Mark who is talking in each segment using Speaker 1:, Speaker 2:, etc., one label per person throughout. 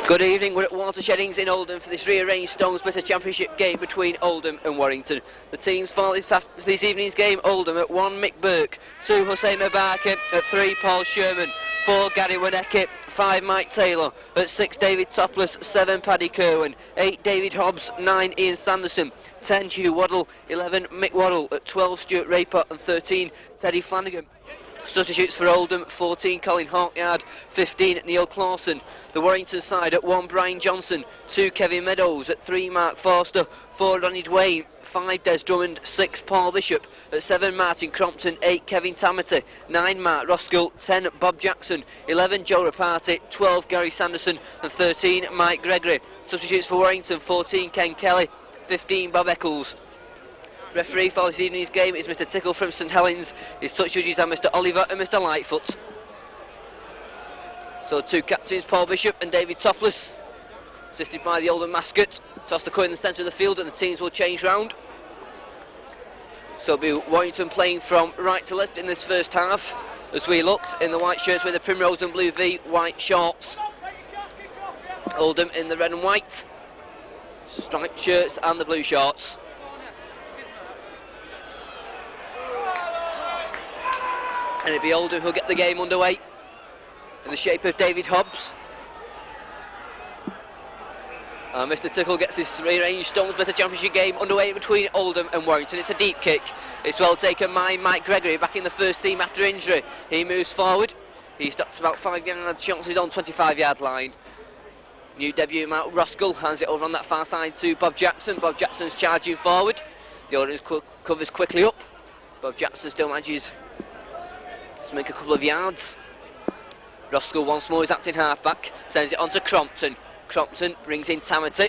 Speaker 1: Good evening, we're at Watersheddings in Oldham for this rearranged Stone Splitter Championship game between Oldham and Warrington. The teams for this evening's game: Oldham at 1, Mick Burke; 2, Hussein Mabaka; at 3, Paul Sherman; 4, Gary Wadecki; 5, Mike Taylor; at 6, David Topless; 7, Paddy Kerwin; 8, David Hobbs; 9, Ian Sanderson; 10, Hugh Waddle; 11, Mick Waddle; at 12, Stuart Raypott; and 13, Teddy Flanagan. Substitutes for Oldham: 14, Colin Hawkyard; 15, Neil Clawson. The Warrington side: at 1, Brian Johnson; 2, Kevin Meadows; at 3, Mark Forster; 4, Ronnie Dwayne; 5, Des Drummond; 6, Paul Bishop; at 7, Martin Crompton; 8, Kevin Tamity; 9, Mark Roskill; 10, Bob Jackson; 11, Joe Rapati; 12, Gary Sanderson; and 13, Mike Gregory. Substitutes for Warrington: 14, Ken Kelly; 15, Bob Eccles. Referee for this evening's game is Mr Tickle from St Helens. His touch judges are Mr Oliver and Mr Lightfoot. So 2 captains, Paul Bishop and David Topless, assisted by the Oldham mascot. Toss the coin in the centre of the field and the teams will change round. So it'll be Warrington playing from right to left in this first half, as we looked in the white shirts with the primrose and blue V, white shorts. Oldham in the red and white, striped shirts and the blue shorts. And it'll be Oldham who'll get the game underway in the shape of David Hobbs. Mr Tickle gets his rearranged Stone Splitter Championship game underway between Oldham and Warrington. It's a deep kick. It's well taken by Mike Gregory, back in the first team after injury. He moves forward. He stops about 5 yards short of his own 25-yard line. New debut Mark Roskill hands it over on that far side to Bob Jackson. Bob Jackson's charging forward. The audience covers quickly up. Bob Jackson still manages to make a couple of yards. Roskill once more is acting half-back, sends it on to Crompton. Crompton brings in Tamity,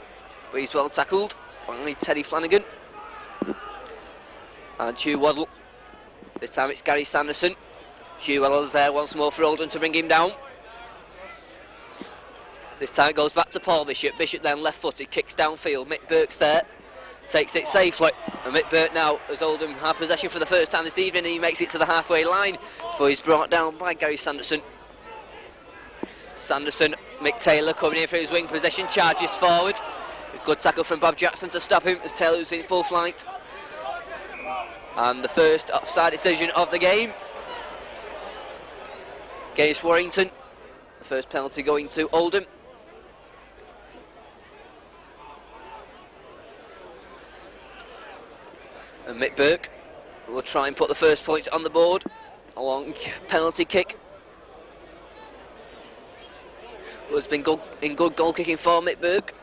Speaker 1: but he's well tackled by Teddy Flanagan. And Hugh Waddle. This time it's Gary Sanderson. Hugh Waddle's there once more for Oldham to bring him down. This time it goes back to Paul Bishop. Bishop then left-footed, kicks downfield. Mick Burke's there, takes it safely. And Mick Burke now, as Oldham have possession for the first time this evening, he makes it to the halfway line before he's brought down by Gary Sanderson. Sanderson, Mick Taylor coming in for his wing possession, charges forward. A good tackle from Bob Jackson to stop him as Taylor's in full flight. And the first offside decision of the game against Warrington. The first penalty going to Oldham. And Mick Burke will try and put the first point on the board. A long penalty kick. Has been in good goal kicking for Mick Burke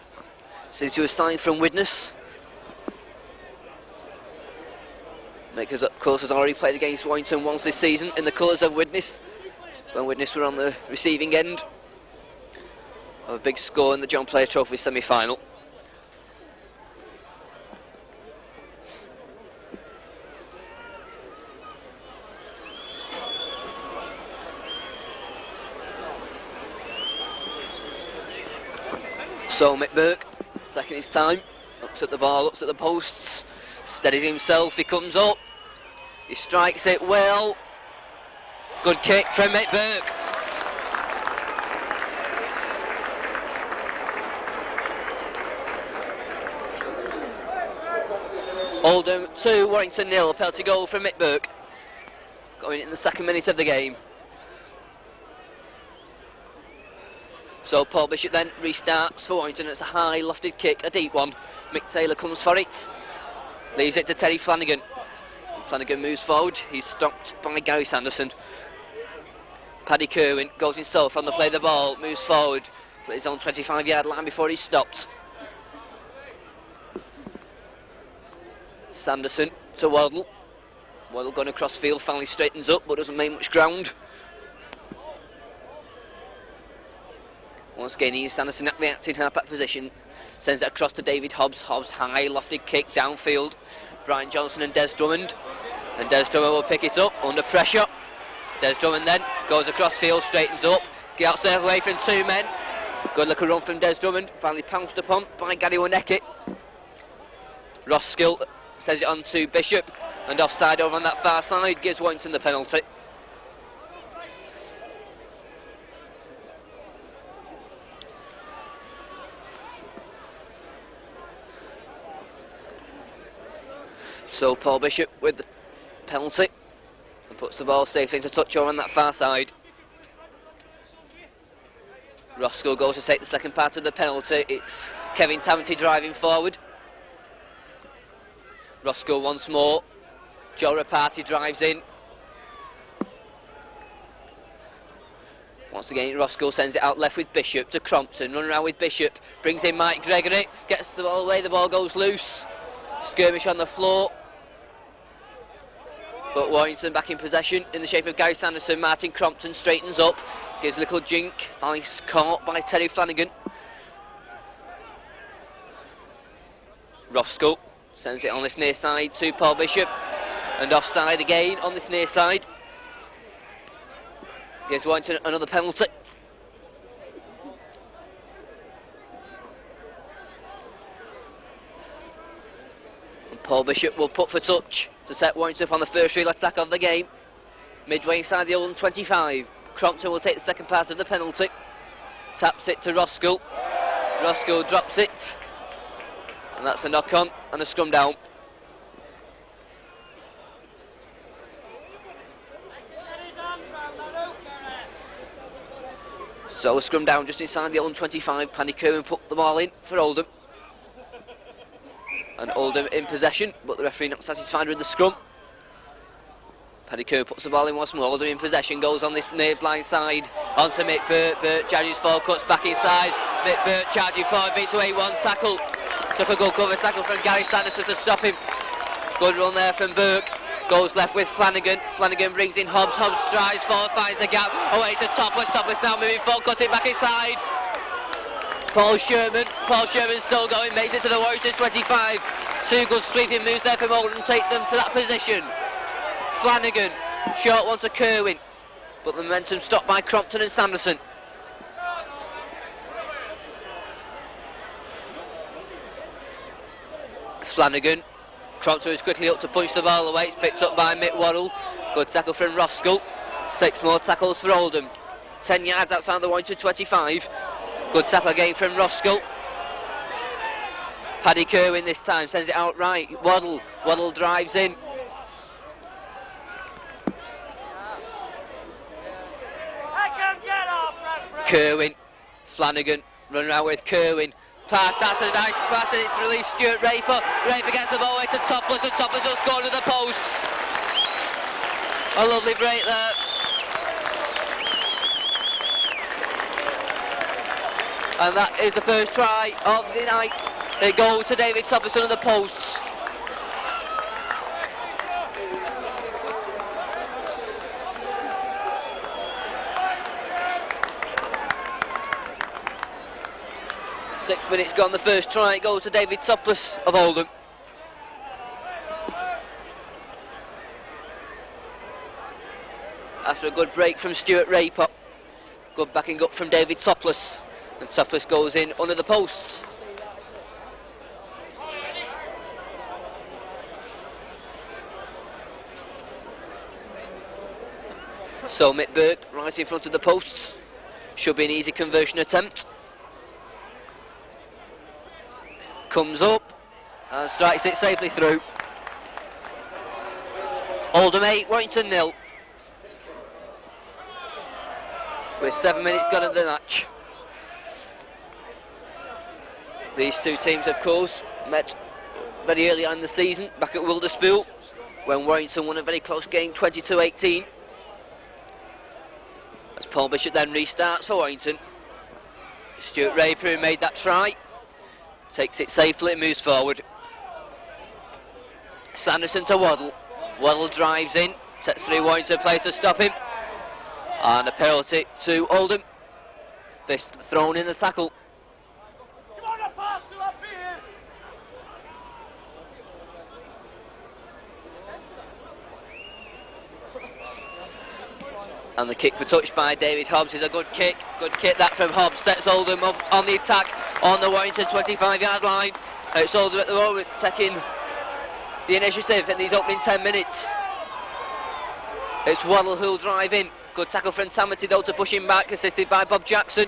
Speaker 1: since he was signed from Widnes. Mick, of course, has already played against Warrington once this season in the colours of Widnes, when Widnes were on the receiving end of a big score in the John Player Trophy semi-final. So Mick Burke, taking his time, looks at the ball, looks at the posts, steadies himself, he comes up, he strikes it well. Good kick from Mick Burke. Oldham 2, Warrington 0, penalty goal from Mick Burke, going in the second minute of the game. So Paul Bishop then restarts for Warrington. It's a high lofted kick, a deep one. Mick Taylor comes for it, leaves it to Teddy Flanagan. Flanagan moves forward, he's stopped by Gary Sanderson. Paddy Kerwin goes himself on the play of the ball, moves forward, plays on 25-yard line before he's stopped. Sanderson to Waddle. Waddle going across field, finally straightens up but doesn't make much ground. Once again, Ian Sanderson at the acting half-back position, sends it across to David Hobbs. Hobbs high lofted kick downfield. Brian Johnson and Des Drummond. And Des Drummond will pick it up under pressure. Des Drummond then goes across field, straightens up, gets out away from 2 men. Good little run from Des Drummond, finally pounced upon by Gary Wonecki. Roskill sends it on to Bishop, and offside over on that far side gives Warrington the penalty. So Paul Bishop with the penalty and puts the ball safely into touch over on that far side. Roskill goes to take the second part of the penalty. It's Kevin Tavanty driving forward. Roskill once more. Joe Rapati drives in. Once again, Roskill sends it out left with Bishop to Crompton. Run around with Bishop. Brings in Mike Gregory. Gets the ball away. The ball goes loose. Skirmish on the floor. But Warrington back in possession in the shape of Gary Sanderson. Martin Crompton straightens up. Gives a little jink. Finally caught by Terry Flanagan. Roskill sends it on this near side to Paul Bishop. And offside again on this near side. Gives Warrington another penalty. And Paul Bishop will put for touch to set Warrington up on the first real attack of the game. Midway inside the Oldham 25. Crompton will take the second part of the penalty. Taps it to Roskill. Roskill drops it. And that's a knock on and a scrum down. So a scrum down just inside the Oldham 25. Paddy Kerwin put the ball in for Oldham. And Oldham in possession, but the referee not satisfied with the scrum. Paddy Kerr puts the ball in once more. Oldham in possession, goes on this near blind side onto Mick Burt. Burt charges forward, cuts back inside. Mick Burt charging forward, beats away one tackle. Took a good cover tackle from Gary Sanderson to stop him. Good run there from Burke. Goes left with Flanagan. Flanagan brings in Hobbs. Hobbs drives forward, finds a gap. Away to Topless. Topless now moving forward, cuts it back inside. Paul Sherman. Paul Sherman still going, makes it to the Warriors 25. 2 good sweeping moves there from Oldham, take them to that position. Flanagan, short one to Kerwin, but the momentum stopped by Crompton and Sanderson. Flanagan, Crompton is quickly up to punch the ball away. It's picked up by Mick Worrell. Good tackle from Roskill. 6 more tackles for Oldham. 10 yards outside the Warrington 25. Good tackle again from Roskill. Paddy Kerwin this time sends it out right. Waddle. Waddle drives in. Kerwin. Flanagan. Run around with Kerwin. Pass, that's a nice pass and it's released. Stuart Raper. Raper gets the ball away to Topless and Topless will score to the posts. A lovely break there. And that is the first try of the night. They go to David Topless under the posts. Six minutes gone, the first try, it goes to David Topless of Oldham. After a good break from Stuart Raper. Good backing up from David Topless. And Topless goes in under the posts. So Mick Burke right in front of the posts. Should be an easy conversion attempt. Comes up and strikes it safely through. Oldham 8, Warrington 0. With 7 minutes gone in the match. These two teams, of course, met very early on in the season, back at Wilderspool, when Warrington won a very close game, 22-18. As Paul Bishop then restarts for Warrington. Stuart Raper, who made that try, takes it safely and moves forward. Sanderson to Waddle. Waddle drives in, sets 3 Warrington players to stop him. And a penalty to Oldham. Fist thrown in the tackle. And the kick for touch by David Hobbs is a good kick. Good kick that from Hobbs. Sets Oldham up on the attack on the Warrington 25-yard line. It's Oldham at the moment taking the initiative in these opening 10 minutes. It's Waddle who'll drive in. Good tackle from Tamati though to push him back, assisted by Bob Jackson.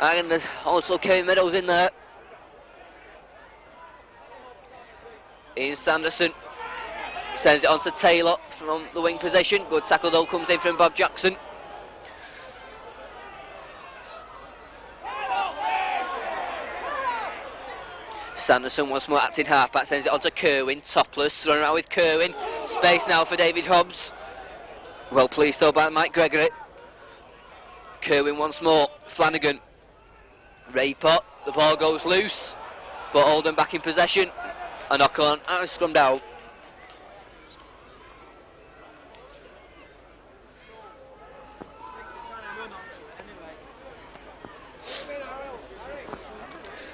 Speaker 1: And there's also Kevin Meadows in there. Ian Sanderson sends it on to Taylor from the wing position. Good tackle though comes in from Bob Jackson. Sanderson once more acting halfback, sends it on to Kerwin. Topless, running around with Kerwin. Space now for David Hobbs. Well pleased though by Mike Gregory. Kerwin once more. Flanagan. Raypot. The ball goes loose. But Oldham back in possession. A knock on and a scrum down.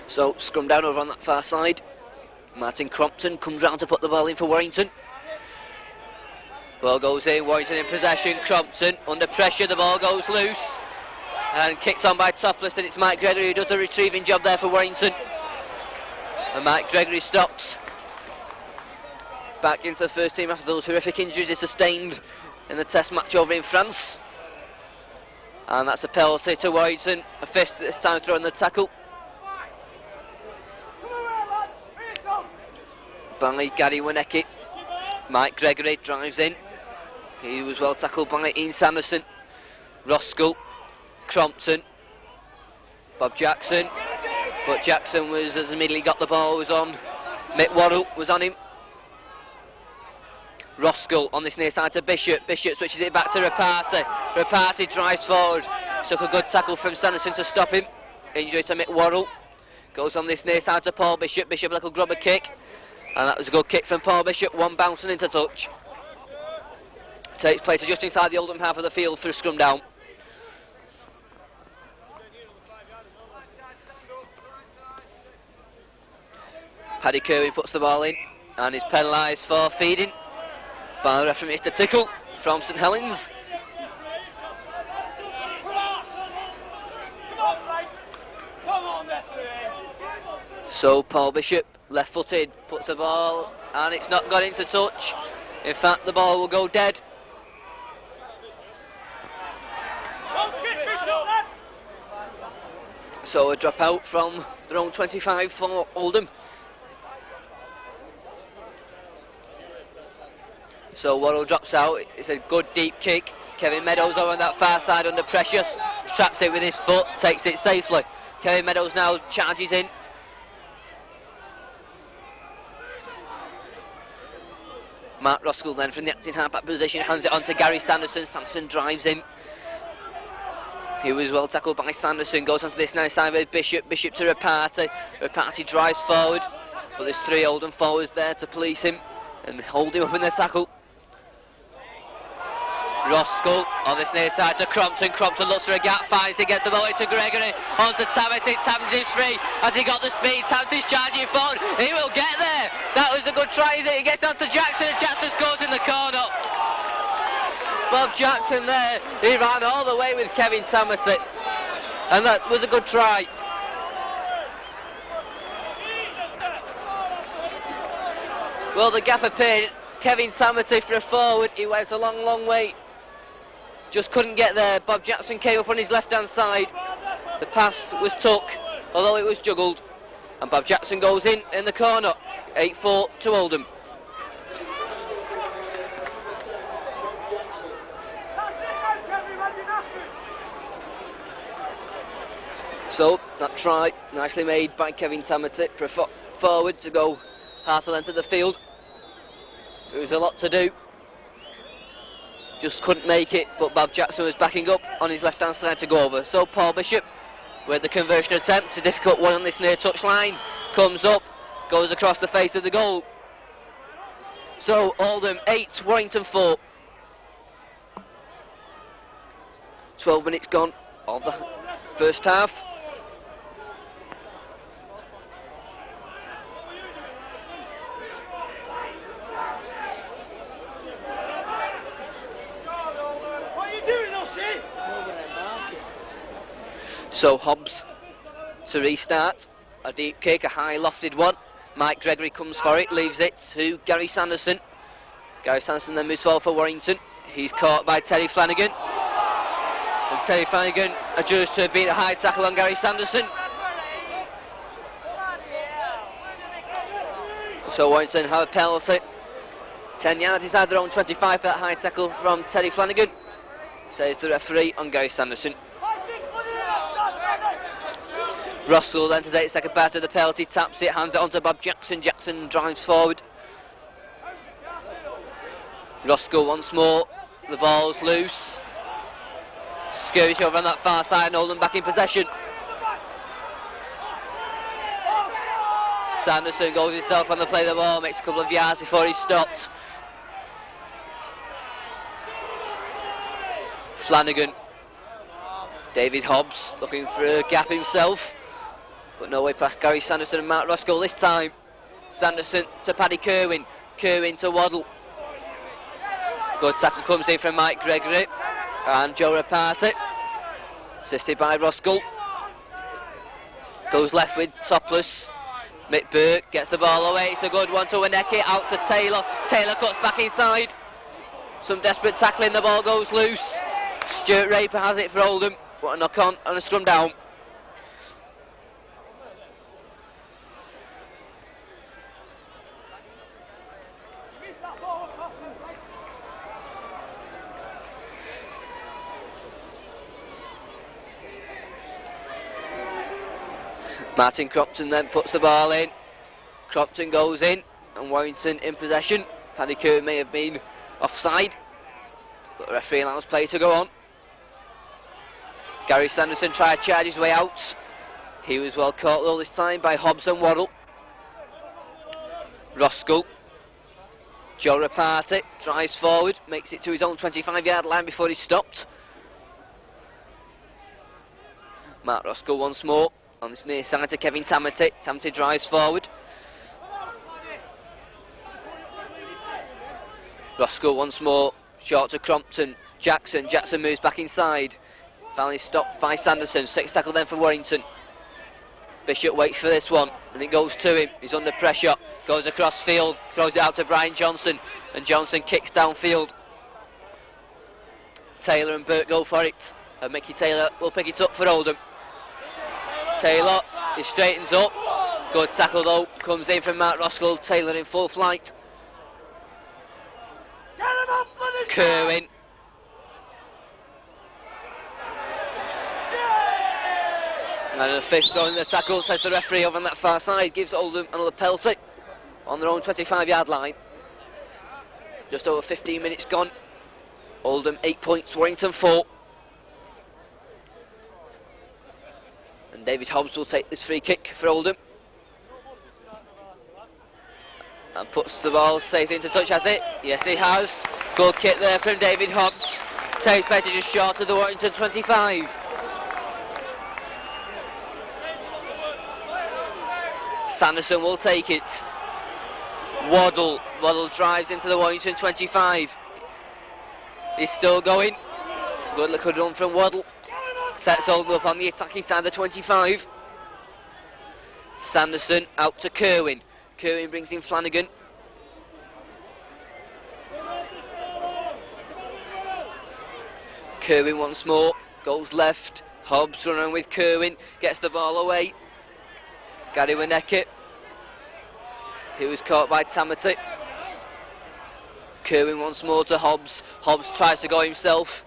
Speaker 1: So, scrum down over on that far side. Martin Crompton comes round to put the ball in for Warrington. Ball goes in, Warrington in possession. Crompton under pressure, the ball goes loose. And kicked on by Topless, and it's Mike Gregory who does the retrieving job there for Warrington. And Mike Gregory stops. Back into the first team after those horrific injuries he sustained in the test match over in France. And that's a penalty to Warrington. A fist this time throwing the tackle. By Gary Winecki. Mike Gregory drives in. He was well tackled by Ian Sanderson. Roskell, Crompton, Bob Jackson. But Jackson was, as immediately got the ball, was on. Mick Waddle was on him. Roskell on this near side to Bishop. Bishop switches it back to Rapati. Rapati drives forward. Took a good tackle from Sanderson to stop him. Injury to Mick Waddle. Goes on this near side to Paul Bishop. Bishop little grubber kick. And that was a good kick from Paul Bishop, one bouncing into touch. Takes place just inside the Oldham half of the field for a scrum down. Paddy Kerwin puts the ball in and is penalised for feeding by the referee Mr Tickle from St Helens. So Paul Bishop, left-footed, puts the ball, and it's not got into touch. In fact, the ball will go dead. So a drop out from their own 25 for Oldham. So Waddle drops out. It's a good deep kick. Kevin Meadows over on that far side under pressure. Traps it with his foot, takes it safely. Kevin Meadows now charges in. Mark Roskell then from the acting halfback position hands it on to Gary Sanderson. Sanderson drives in. He was well tackled by Sanderson. Goes onto this nice side with Bishop. Bishop to Rapati. Rapati drives forward. But there's three Oldham forwards there to police him and hold him up in the tackle. Roskell on this near side to Crompton. Crompton looks for a gap, finds it, gets the ball into Gregory. On to Tamati. Tamati's free. Has he got the speed? Tamati's charging forward. He will get there. That was a good try, is it? He gets on to Jackson, and Jackson scores in the corner. Bob Jackson there. He ran all the way with Kevin Tamati. And that was a good try. Well, the gap appeared. Kevin Tamati for a forward. He went a long, long way. Just couldn't get there. Bob Jackson came up on his left-hand side. The pass was took, although it was juggled. And Bob Jackson goes in the corner. 8-4 to Oldham. So, that try, nicely made by Kevin Tamati for a forward to go half the length of the field. There was a lot to do. Just couldn't make it, but Bob Jackson was backing up on his left-hand side to go over. So Paul Bishop, with the conversion attempt, a difficult one on this near touch line, comes up, goes across the face of the goal. So Oldham 8, Warrington 4. 12 minutes gone of the first half. So Hobbs to restart. A deep kick, a high lofted one. Mike Gregory comes for it, leaves it to Gary Sanderson. Gary Sanderson then moves forward for Warrington. He's caught by Terry Flanagan. And Terry Flanagan adjusts to beat a high tackle on Gary Sanderson. So Warrington have a penalty. 10 yards inside their own 25 for that high tackle from Terry Flanagan. Says the referee on Gary Sanderson. Russell then to take the second part of the penalty, taps it, hands it on to Bob Jackson. Jackson drives forward. Roscoe once more, the ball's loose. Skirmish over on that far side, and Oldham back in possession. Sanderson goes himself on the play of the ball, makes a couple of yards before he's stopped. Flanagan. David Hobbs looking for a gap himself, but no way past Gary Sanderson and Mark Roscoe this time. Sanderson to Paddy Kerwin. Kerwin to Waddle. Good tackle comes in from Mike Gregory and Joe Reparty, assisted by Roscoe. Goes left with Topless. Mick Burke gets the ball away. It's a good one to Winecki, out to Taylor. Taylor cuts back inside. Some desperate tackling, the ball goes loose. Stuart Raper has it for Oldham. What a knock on and a scrum down. Martin Crompton then puts the ball in. Crompton goes in and Warrington in possession. Paddy Kerr may have been offside, but the referee allows play to go on. Gary Sanderson tried to charge his way out. He was well caught all this time by Hobbs and Waddle. Roscoe. Joe Reparty drives forward, makes it to his own 25-yard line before he's stopped. Mark Roscoe once more on this near side to Kevin Tamati. Tamati drives forward. Roscoe once more, short to Crompton. Jackson moves back inside. Finally stopped by Sanderson. Sixth tackle then for Warrington. Bishop waits for this one and it goes to him. He's under pressure, goes across field, throws it out to Brian Johnson, and Johnson kicks downfield. Taylor and Burke go for it, and Mickey Taylor will pick it up for Oldham. Taylor, he straightens up. Good tackle though, comes in from Mark Roscoe. Taylor in full flight. Kerwin. And a fifth going in the tackle, says the referee over on that far side, gives Oldham another penalty on their own 25-yard line. Just over 15 minutes gone. Oldham 8 points, Warrington 4. And David Hobbs will take this free kick for Oldham. And puts the ball safe into touch, has it? Yes, he has. Good kick there from David Hobbs. Takes better just short of the Warrington 25. Sanderson will take it. Waddle drives into the Warrington 25. He's still going. Good little run from Waddle. Sets Oldham up on the attacking side of the 25. Sanderson out to Kerwin. Kerwin brings in Flanagan. Kerwin once more, goes left. Hobbs running with Kerwin, gets the ball away. Gary Winecki. He was caught by Tamati. Kerwin once more to Hobbs. Hobbs tries to go himself.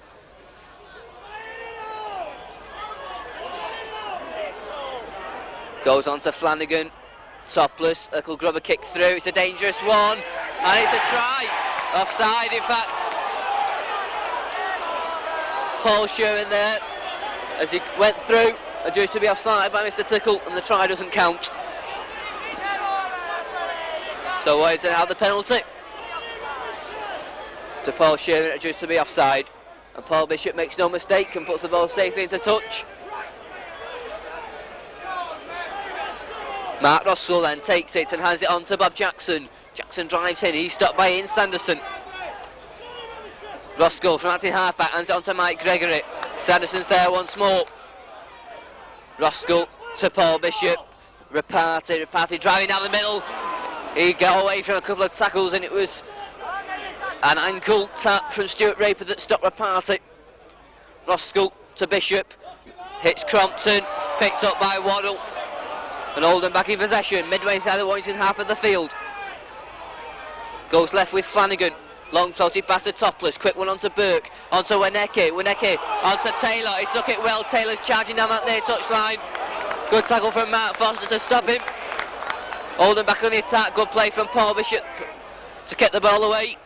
Speaker 1: Goes on to Flanagan. Topless, little grubber kick through. It's a dangerous one. And it's a try. Offside, in fact. Paul Sherman there, as he went through, adjudged to be offside by Mr. Tickle, and the try doesn't count. So Warrington have the penalty. To Paul Sherman, adjudged to be offside. And Paul Bishop makes no mistake and puts the ball safely into touch. Mark Russell then takes it and hands it on to Bob Jackson. Jackson drives in, he's stopped by Ian Sanderson. Roscoe from acting halfback hands it on to Mike Gregory. Sanderson's there once more. Roskell to Paul Bishop. Rapati driving down the middle. He got away from a couple of tackles and it was an ankle tap from Stuart Raper that stopped Rapati. Roskell to Bishop. Hits Crompton. Picked up by Waddle. And Oldham back in possession. Midway inside the Warrington half of the field. Goes left with Flanagan. Long floated pass to Topless. Quick one onto Burke. Onto Wineke. Wineke onto Taylor. He took it well. Taylor's charging down that near touch line. Good tackle from Mark Foster to stop him. Oldham back on the attack. Good play from Paul Bishop to get the ball away.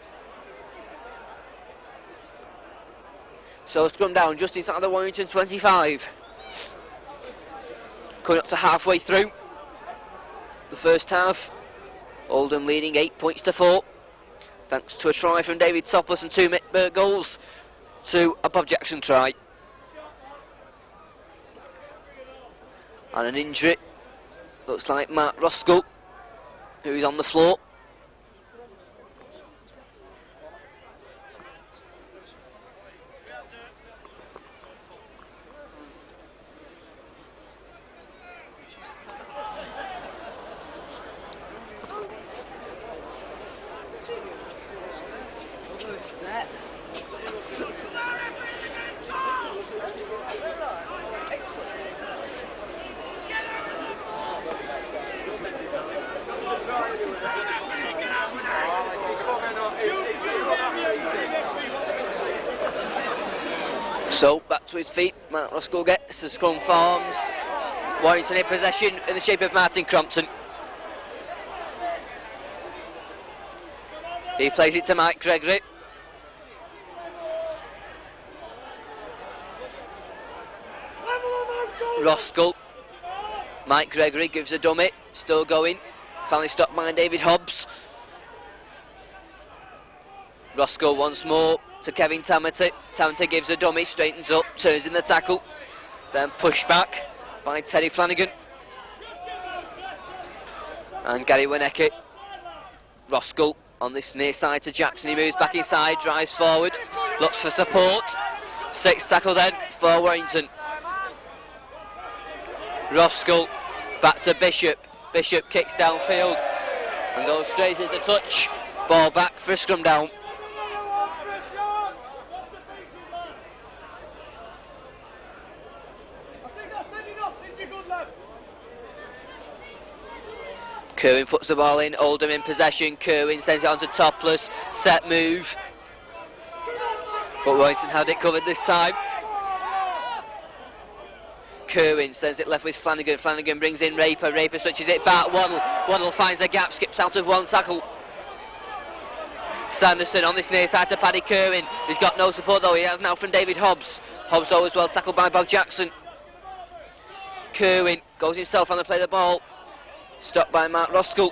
Speaker 1: So scrum down just inside the Warrington 25. Coming up to halfway through the first half. Oldham leading 8 points to 4. Thanks to a try from David Topless and 2 Mick goals to a Bob Jackson try. And an injury. Looks like Mark Roskell, who's on the floor. So back to his feet, Mark Roskell gets the scrum forms. Warrington in possession in the shape of Martin Crompton. He plays it to Mike Gregory. Roskell. Mike Gregory gives a dummy, still going. Finally stopped by David Hobbs. Roskell once more to Kevin Tamati. Tamati gives a dummy, straightens up, turns in the tackle. Then pushed back by Teddy Flanagan. And Gary Wineke. Roskell on this near side to Jackson. He moves back inside, drives forward, looks for support. 6th tackle then for Warrington. Roskell back to Bishop. Bishop kicks downfield and goes straight into touch. Ball back for a scrum down. Kerwin puts the ball in, Oldham in possession. Kerwin sends it on to Topless, set move. But Warrington had it covered this time. Kerwin sends it left with Flanagan. Flanagan brings in Raper. Raper switches it back. Waddle finds a gap, skips out of one tackle. Sanderson on this near side to Paddy Kerwin. He's got no support though, he has now from David Hobbs. Hobbs though as well tackled by Bob Jackson. Kerwin goes himself on to play the ball. Stopped by Mark Roskell.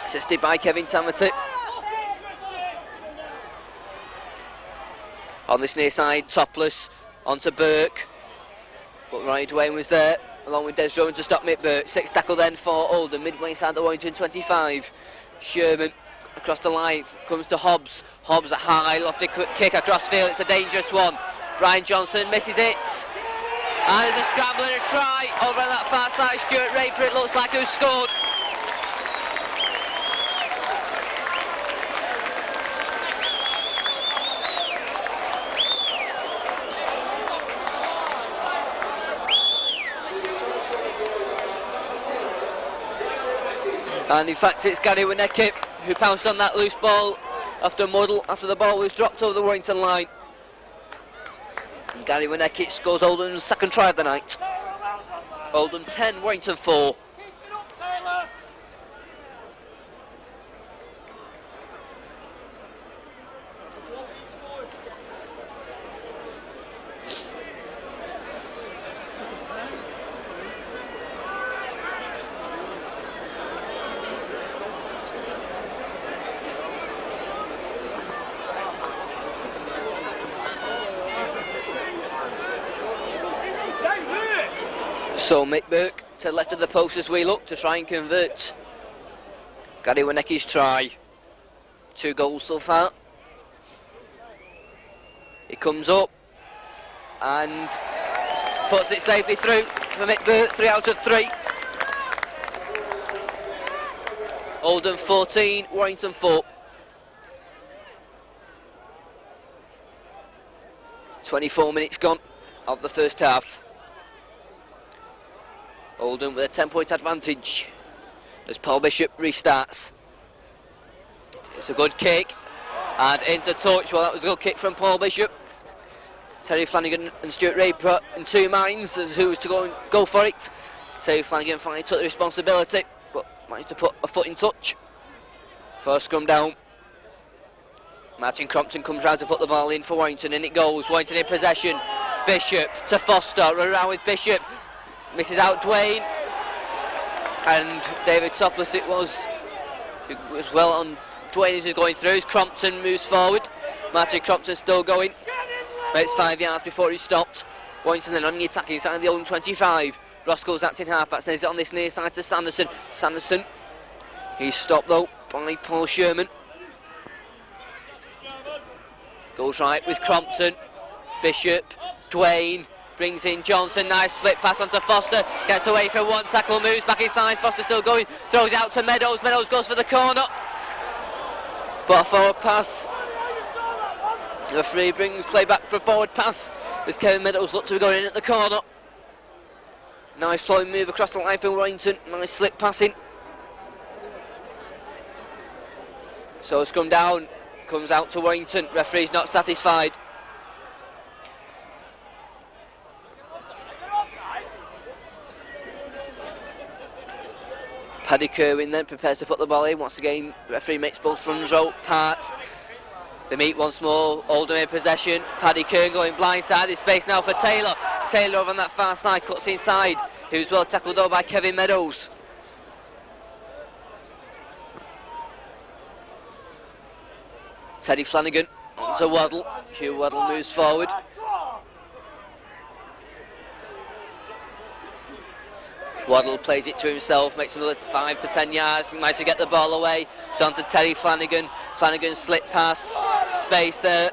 Speaker 1: Assisted by Kevin Tamati. On this near side, Topless onto Burke. But Ryan Dwayne was there, along with Des Rowan to stop Mick Burke. 6th tackle then for Oldham, midway inside the Warrington 25. Sherman across the line, comes to Hobbs. Hobbs a high, lofty kick across field, it's a dangerous one. Brian Johnson misses it. And there's a scramble and a try over on that far side. Stuart Raper, it looks like, who scored. And in fact it's Gary Wineke who pounced on that loose ball after muddle, after the ball was dropped over the Warrington line. And Gary Wineke scores Oldham's 2nd try of the night. Oldham 10, Warrington 4. So Mick Burke to the left of the post as we look to try and convert Gary Wineke's try. 2 goals so far. He comes up and puts it safely through for Mick Burt, 3 out of 3. Oldham 14, Warrington 4. 24 minutes gone of the first half. Oldham with a 10-point advantage as Paul Bishop restarts. It's a good kick and into touch. Well, that was a good kick from Paul Bishop. Terry Flanagan and Stuart Raper in two minds as who was to go for it. Terry Flanagan finally took the responsibility but managed to put a foot in touch. First scrum down. Martin Crompton comes round to put the ball in for Warrington, and it goes. Warrington in possession. Bishop to Foster, run around with Bishop. Misses out Dwayne. And David Topless it was well on Dwayne as he's going through. As Crompton moves forward. Martin Crompton still going. Makes 5 yards before he stopped. Warrington then on the attacking side of the Oldham 25. Roscoe's acting halfback, sends it on this near side to Sanderson. Sanderson, he's stopped though by Paul Sherman. Goes right with Crompton. Bishop, Dwayne, brings in Johnson, nice flip pass onto Foster, gets away from one tackle, moves back inside, Foster still going, throws it out to Meadows, Meadows goes for the corner. But a forward pass. The referee brings play back for a forward pass as Kevin Meadows looked to be going in at the corner. Nice flowing move across the line for Warrington, nice slip passing. So it's come down, comes out to Warrington, referee's not satisfied. Paddy Kerwin then prepares to put the ball in. Once again, referee makes both front row part. They meet once more, Oldham in possession. Paddy Kerwin going blindside, there's space now for Taylor. Taylor over on that far side, cuts inside. He was well tackled over by Kevin Meadows. Teddy Flanagan onto Waddle. Hugh Waddle moves forward. Waddle plays it to himself, makes another 5 to 10 yards, managed to get the ball away. So on to Terry Flanagan. Flanagan slip pass, space there.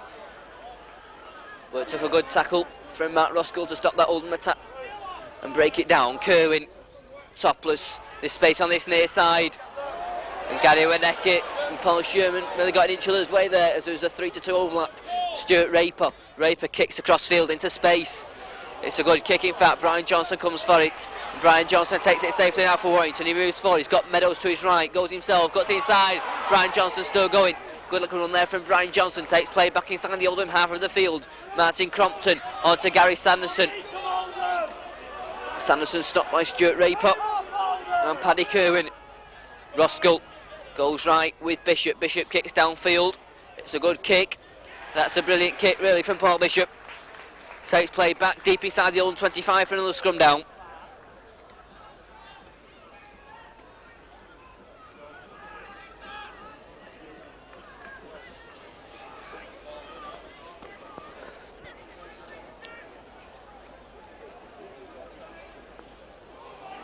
Speaker 1: But it took a good tackle from Matt Roskell to stop that Oldham attack and break it down. Kerwin, Topless, there's space on this near side. And Gary Winnecke and Paul Sherman really got in each other's way there as there was a 3-2 overlap. Stuart Raper. Raper kicks across field into space. It's a good kick, in fact. Brian Johnson comes for it. Brian Johnson takes it safely now for Warrington. He moves forward, he's got Meadows to his right, goes himself, cuts inside. Brian Johnson still going. Good looking run there from Brian Johnson. Takes play back inside the Oldham half of the field. Martin Crompton on to Gary Sanderson. Sanderson stopped by Stuart Raper and Paddy Kerwin. Roskell goes right with Bishop. Bishop kicks downfield. It's a good kick. That's a brilliant kick really from Paul Bishop. Takes play back deep inside the Oldham 25 for another scrum down.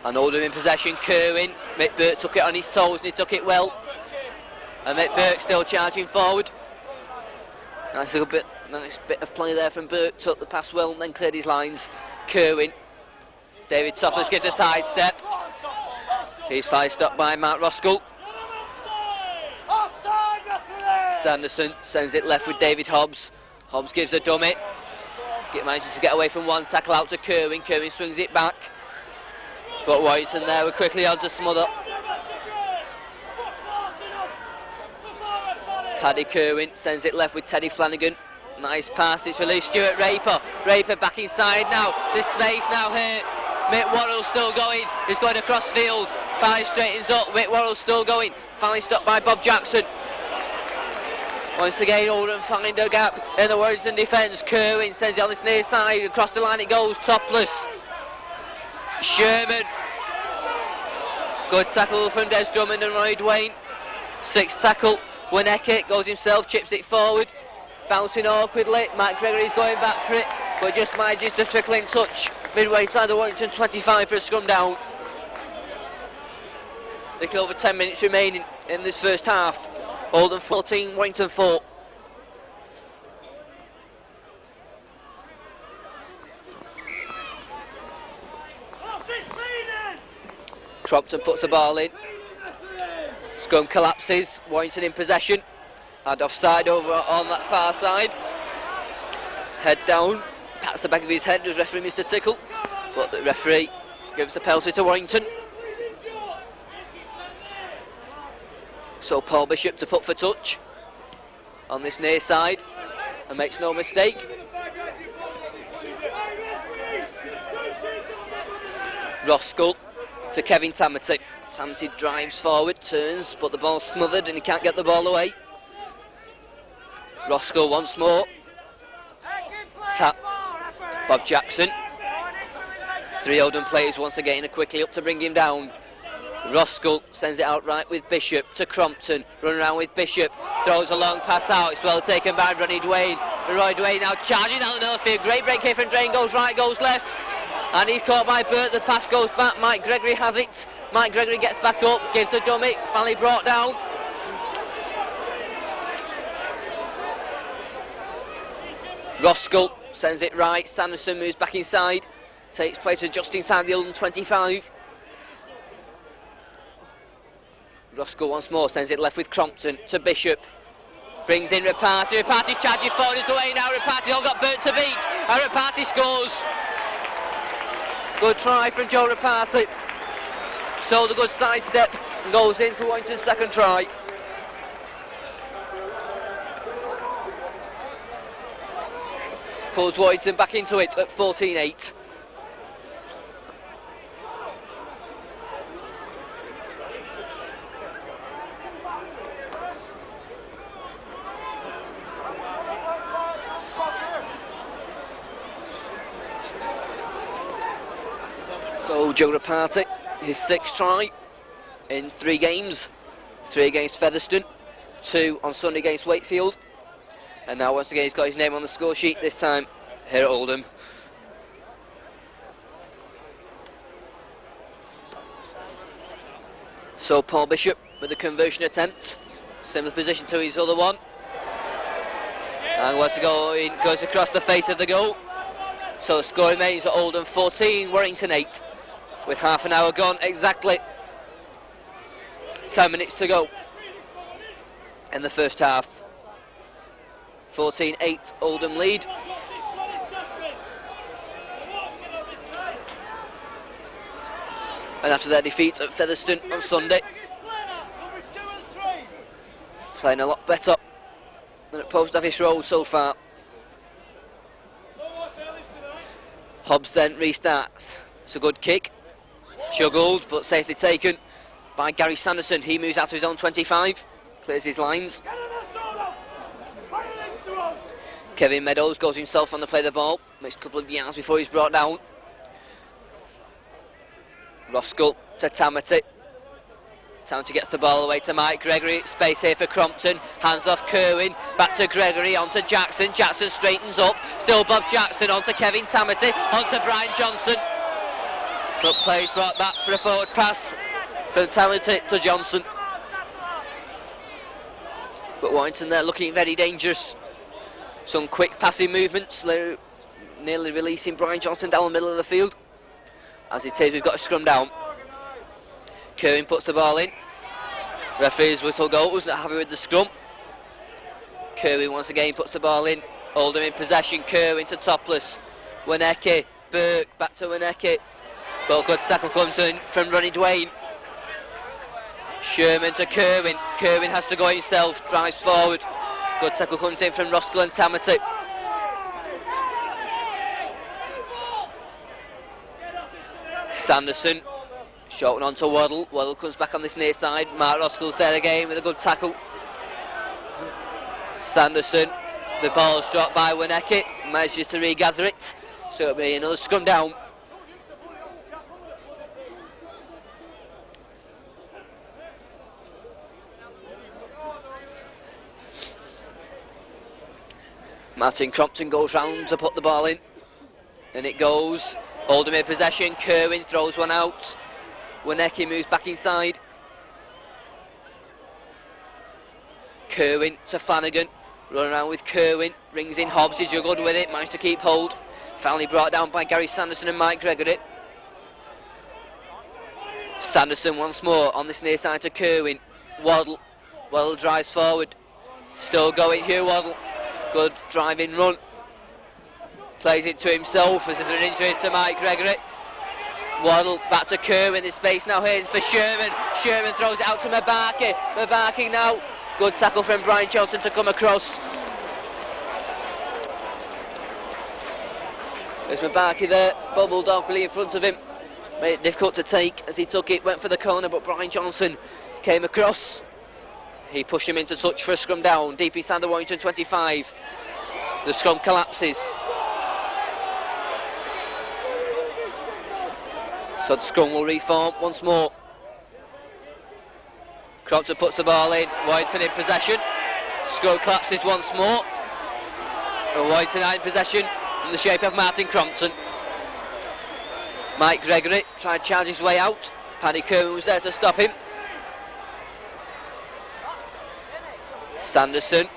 Speaker 1: And Oldham in possession, Kerwin. Mick Burke took it on his toes and he took it well. And Mick Burke still charging forward. Nice bit of play there from Burke, took the pass well and then cleared his lines. Kerwin. David Topless gives a sidestep. He's five stopped by Mark Roskell. Sanderson sends it left with David Hobbs. Hobbs gives a dummy. Manages to get away from one tackle out to Kerwin. Kerwin swings it back. But Warrington there were quickly on to smother. Paddy Kerwin sends it left with Teddy Flanagan. Nice pass, it's released Stuart Raper. Raper back inside now. This space now here. Mick Worrell's still going. He's going across field. Finally straightens up. Mick Worrell's still going. Finally stopped by Bob Jackson. Once again, Oldham find a gap in the Warrington defence. Kerwin sends it on this near side. Across the line it goes. Topless. Sherman. Good tackle from Des Drummond and Roy Dwayne. Sixth tackle. Winnecke goes himself, chips it forward. Bouncing awkwardly. Matt Gregory's going back for it, but just manages to trickle in touch. Midway side of Warrington 25 for a scrum down. Little over 10 minutes remaining in this first half. Oldham 14, Warrington 4. Crompton puts the ball in. Scrum collapses, Warrington in possession. And offside over on that far side. Head down, pats the back of his head, does referee Mr. Tickle. But the referee gives the penalty to Warrington. So Paul Bishop to put for touch on this near side and makes no mistake. Roskell to Kevin Tamati. Tamati drives forward, turns, but the ball's smothered and he can't get the ball away. Roskell once more. Tap. Bob Jackson. 3 Oldham players once again are quickly up to bring him down. Roskell sends it out right with Bishop to Crompton. Run around with Bishop. Throws a long pass out. It's well taken by Ronnie Dwayne. Roy Dwayne now charging down the middle of the field. Great break here from Drain. Goes right, goes left. And he's caught by Burt. The pass goes back. Mike Gregory has it. Mike Gregory gets back up. Gives the dummy. Finally brought down. Roskell sends it right. Sanderson moves back inside. Takes place just inside the Oldham 25. Roskell once more sends it left with Crompton to Bishop. Brings in Rapati. Rapati's charging forward. It's away now. Rapati all got Burt to beat. And Rapati scores. Good try from Joe Rapati. So the good sidestep goes in for Warrington's second try. Pulls Warrington back into it at 14-8. So Joe Rapati, his 6th try in 3 games. 3 against Featherstone, 2 on Sunday against Wakefield. And now once again he's got his name on the score sheet, this time here at Oldham. So Paul Bishop with the conversion attempt. Similar position to his other one. And wants to go in, goes across the face of the goal. So the score remains at Oldham 14, Warrington 8. With half an hour gone, exactly 10 minutes to go in the first half. 14-8 Oldham lead. And after their defeat at Featherstone on Sunday, playing a lot better than at Post Office Road so far. Hobbs then restarts. It's a good kick. Juggled, but safely taken by Gary Sanderson. He moves out to his own 25, clears his lines. Kevin Meadows goes himself on the play of the ball, makes a couple of yards before he's brought down. Roskell to Tamati. Tamati gets the ball away to Mike Gregory. Space here for Crompton. Hands off Kerwin. Back to Gregory. On to Jackson. Jackson straightens up. Still Bob Jackson. On to Kevin Tamati. On to Brian Johnson. But plays brought back for a forward pass from Tamati to Johnson. But Warrington there looking very dangerous. Some quick passing movements, nearly releasing Brian Johnson down the middle of the field. As it is, we've got a scrum down. Kerwin puts the ball in. Referee's whistle goal, was not happy with the scrum. Kerwin once again puts the ball in. Oldham in possession. Kerwin to Topless. Winnecke. Burke back to Winnecke. Well, good tackle comes in from Ronnie Dwayne. Sherman to Kerwin. Kerwin has to go himself, drives forward. Good tackle comes in from Roskell and Tamati. Sanderson, short one on to Waddle. Waddle comes back on this near side. Mark Roskell's there again with a good tackle. Sanderson, the ball's dropped by Winnecke, manages to regather it. So it'll be another scrum down. Martin Crompton goes round to put the ball in. And it goes. Oldham in possession. Kerwin throws one out. Winnecke moves back inside. Kerwin to Flanagan. Run around with Kerwin. Brings in Hobbs. He's good with it. Managed to keep hold. Finally brought down by Gary Sanderson and Mike Gregory. Sanderson once more on this near side to Kerwin. Waddle drives forward. Still going, Hugh Waddle. Good driving run. Plays it to himself as there's an injury to Mike Gregory. Waddle back to Kerwin. This space now here for Sherman. Sherman throws it out to Mabaki. Mabaki now. Good tackle from Brian Johnson to come across. There's Mabaki there. Bubble Dog really in front of him. Made it difficult to take as he took it, went for the corner, but Brian Johnson came across. He pushed him into touch for a scrum down. Deep inside the Warrington 25. The scrum collapses. So the scrum will reform once more. Crompton puts the ball in. Warrington in possession. Scrum collapses once more. And Warrington are in possession in the shape of Martin Crompton. Mike Gregory tried to charge his way out. Paddy Kerwin was there to stop him. Sanderson.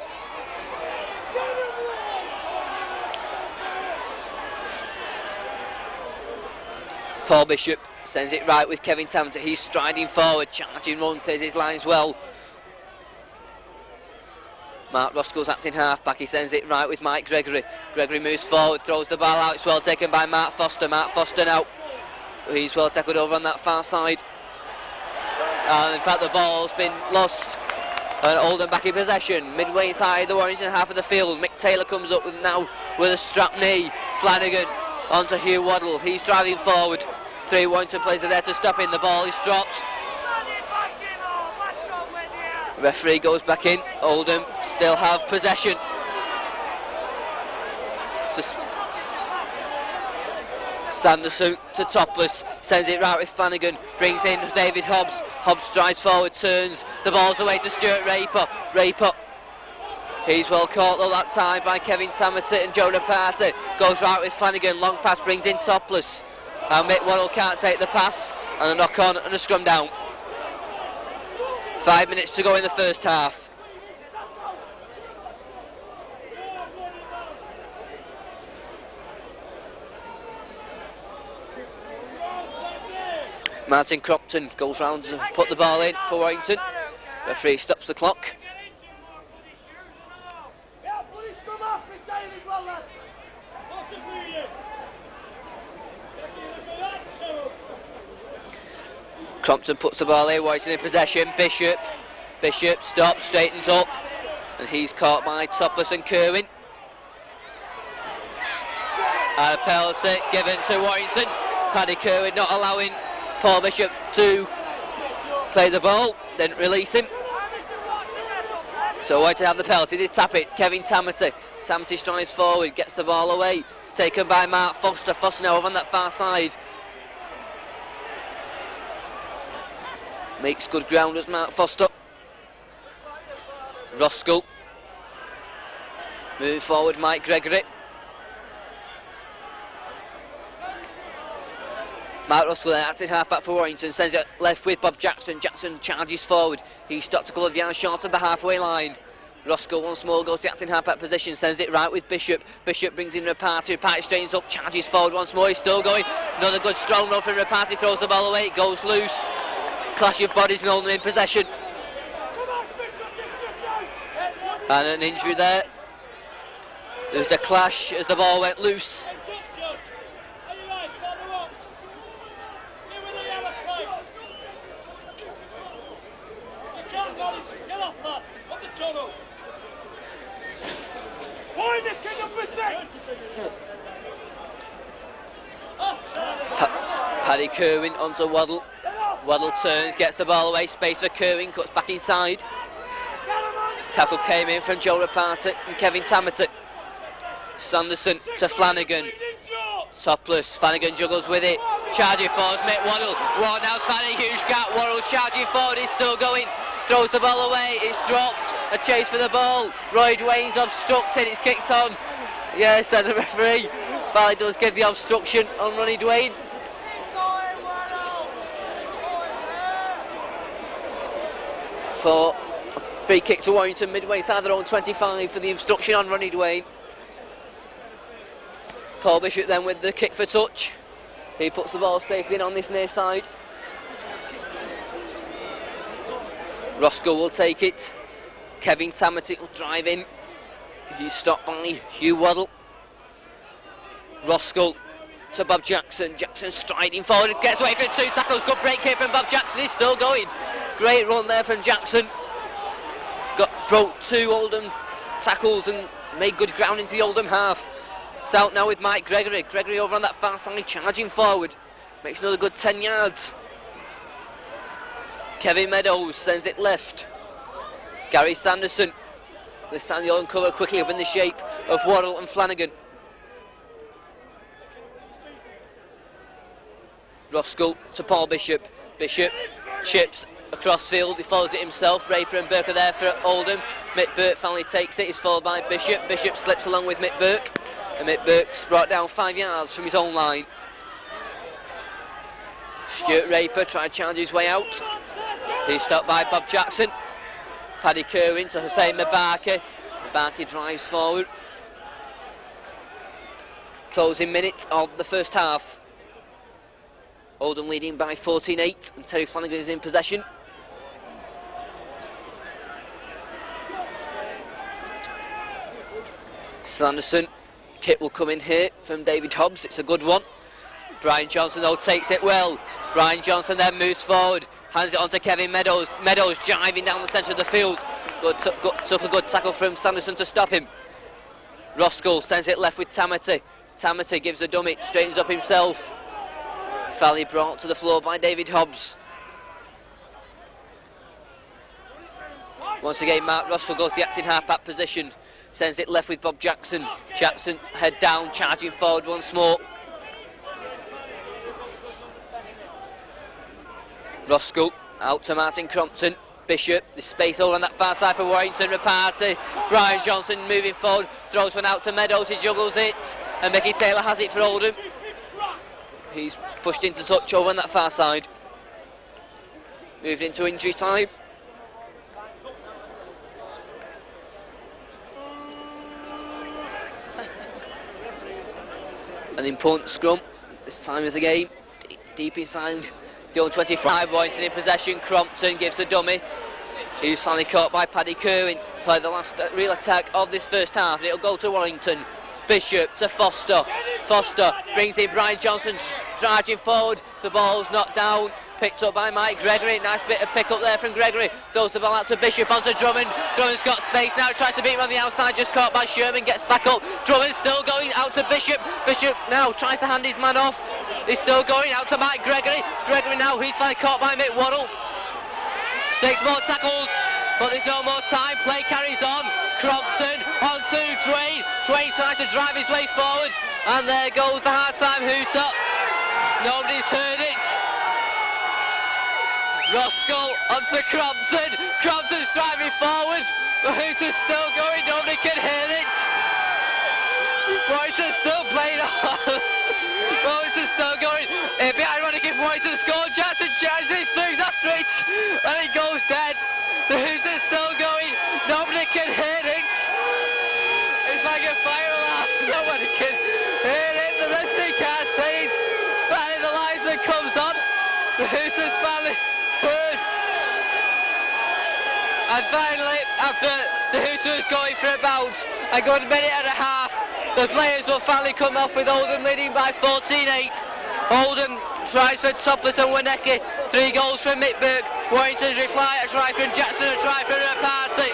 Speaker 1: Paul Bishop sends it right with Kevin Tamter. He's striding forward, charging run, clears his lines well. Mark Roscoe's acting half-back, he sends it right with Mike Gregory. Gregory moves forward, throws the ball out, it's well taken by Mark Foster. Mark Foster now. He's well tackled over on that far side. And in fact the ball's been lost. And Oldham back in possession. Midway inside the Warrington half of the field. Mick Taylor comes up with a strap knee. Flanagan onto Hugh Waddle. He's driving forward. 3 Warrington players are there to stop him. The ball is dropped. The referee goes back in. Oldham still have possession. Sanderson to Topless, sends it right with Flanagan, brings in David Hobbs. Hobbs strides forward, turns, the ball's away to Stuart Raper. Raper, he's well caught though that time by Kevin Tamerton and Joe Rapati. Goes right with Flanagan, long pass brings in Topless. And Mick Waddle can't take the pass, and a knock on and a scrum down. 5 minutes to go in the first half. Martin Crompton goes round to put the ball in for Warrington. Referee stops the clock. Crompton puts the ball in, Warrington in possession. Bishop stops, straightens up, and he's caught by Topless and Kerwin. And a penalty given to Warrington. Paddy Kerwin not allowing Paul Bishop to play the ball, didn't release him. So Warrington have the penalty, they tap it. Kevin Tamerton. Tamerton strides forward, gets the ball away. It's taken by Mark Foster. Foster now over on that far side. Makes good ground as Mark Foster. Roscoe. Moving forward, Mike Gregory. Mark Russell there, acting half-back for Warrington, sends it left with Bob Jackson. Jackson charges forward. He stopped a couple of yards short of the halfway line. Roscoe once more goes to acting half-back position, sends it right with Bishop. Bishop brings in Rapati. Rapati straightens up, charges forward once more. He's still going. Another good strong run from Rapati, throws the ball away. It goes loose. Clash of bodies and Oldham in possession. And an injury there. There was a clash as the ball went loose. Paddy Kerwin onto Waddle. Waddle turns, gets the ball away, space for Kerwin, cuts back inside. Tackle came in from Joe Rapati and Kevin Tamerton. Sanderson to Flanagan. Topless, Flanagan juggles with it. Charging forward, Mick Waddle. Now's finding a huge gap. Waddle's charging forward, he's still going. Throws the ball away, it's dropped. A chase for the ball. Roy Dwayne's obstructed, it's kicked on. Yes, and the referee finally does give the obstruction on Ronnie Dwayne. For a free kick to Warrington, midway inside their own 25 for the obstruction on Ronnie Dwayne. Paul Bishop then with the kick for touch. He puts the ball safely in on this near side. Roscoe will take it. Kevin Tamati will drive in. He's stopped by Hugh Waddle. Roscoe to Bob Jackson. Jackson striding forward, gets away from 2 tackles. Good break here from Bob Jackson. He's still going. Great run there from Jackson. Broke 2 Oldham tackles and made good ground into the Oldham half. It's out now with Mike Gregory. Gregory over on that far side, charging forward. Makes another good 10 yards. Kevin Meadows sends it left. Gary Sanderson. This time the Oldham cover quickly up in the shape of Waddle and Flanagan. Roscoe to Paul Bishop. Bishop chips across field, he follows it himself. Raper and Burke are there for Oldham. Mick Burke finally takes it, he's followed by Bishop. Bishop slips along with Mick Burke, and Mick Burke's brought down 5 yards from his own line. Stuart Raper tried to challenge his way out. He's stopped by Bob Jackson. Paddy Kerwin to Hussein Mabaki. Mabaki drives forward. Closing minutes of the first half. Oldham leading by 14-8, and Terry Flanagan is in possession. Sanderson, kit will come in here from David Hobbs, it's a good one. Brian Johnson though takes it well. Brian Johnson then moves forward, hands it on to Kevin Meadows. Meadows driving down the centre of the field. Took a good tackle from Sanderson to stop him. Roscoe sends it left with Tamati. Tamati gives a dummy, straightens up himself. Foully brought to the floor by David Hobbs. Once again, Mark Russell goes to the acting half-back position. Sends it left with Bob Jackson. Jackson head down, charging forward once more. Roscoe out to Martin Crompton. Bishop, the space over on that far side for Warrington. Reparty. Brian Johnson moving forward, throws one out to Meadows, he juggles it. And Mickey Taylor has it for Oldham. He's pushed into touch over on that far side. Moved into injury time. An important scrum this time of the game. Deep inside the old 25. Warrington in possession. Crompton gives a dummy. He's finally caught by Paddy Kerwin. Played the last real attack of this first half, and it'll go to Warrington. Bishop to Foster. Foster brings in Brian Johnson, charging forward. The ball's knocked down, picked up by Mike Gregory. Nice bit of pick up there from Gregory. Throws the ball out to Bishop, onto Drummond. Drummond's got space now, tries to beat him on the outside, just caught by Sherman, gets back up. Drummond still going out to Bishop. Bishop now tries to hand his man off. He's still going out to Mike Gregory. Gregory now, he's finally caught by Mick Waddle. 6 more tackles, but there's no more time. Play carries on. Crompton onto Drain. Drain tries to drive his way forward, and there goes the half-time hooter. Nobody's heard it. Roscoe onto Crompton. Crompton's driving forward. The hooter's still going. Nobody can hear it. Warrington's still playing on. Warrington's still going. It'd be ironic if Warrington scored. Jackson charges it, swings after it, and it goes dead. The hooter's still going. Nobody can hear it. It's like a fire alarm. Nobody can hear it. The referee can't say it. Finally the linesman comes on. The hooter's finally heard. And finally, after the hooter is going for about a good minute and a half, the players will finally come off with Oldham leading by 14-8. Oldham tries for Topless and Waneke. 3 goals from Mick Burke. Warrington's reply, a try from Jackson, a try from Reparty.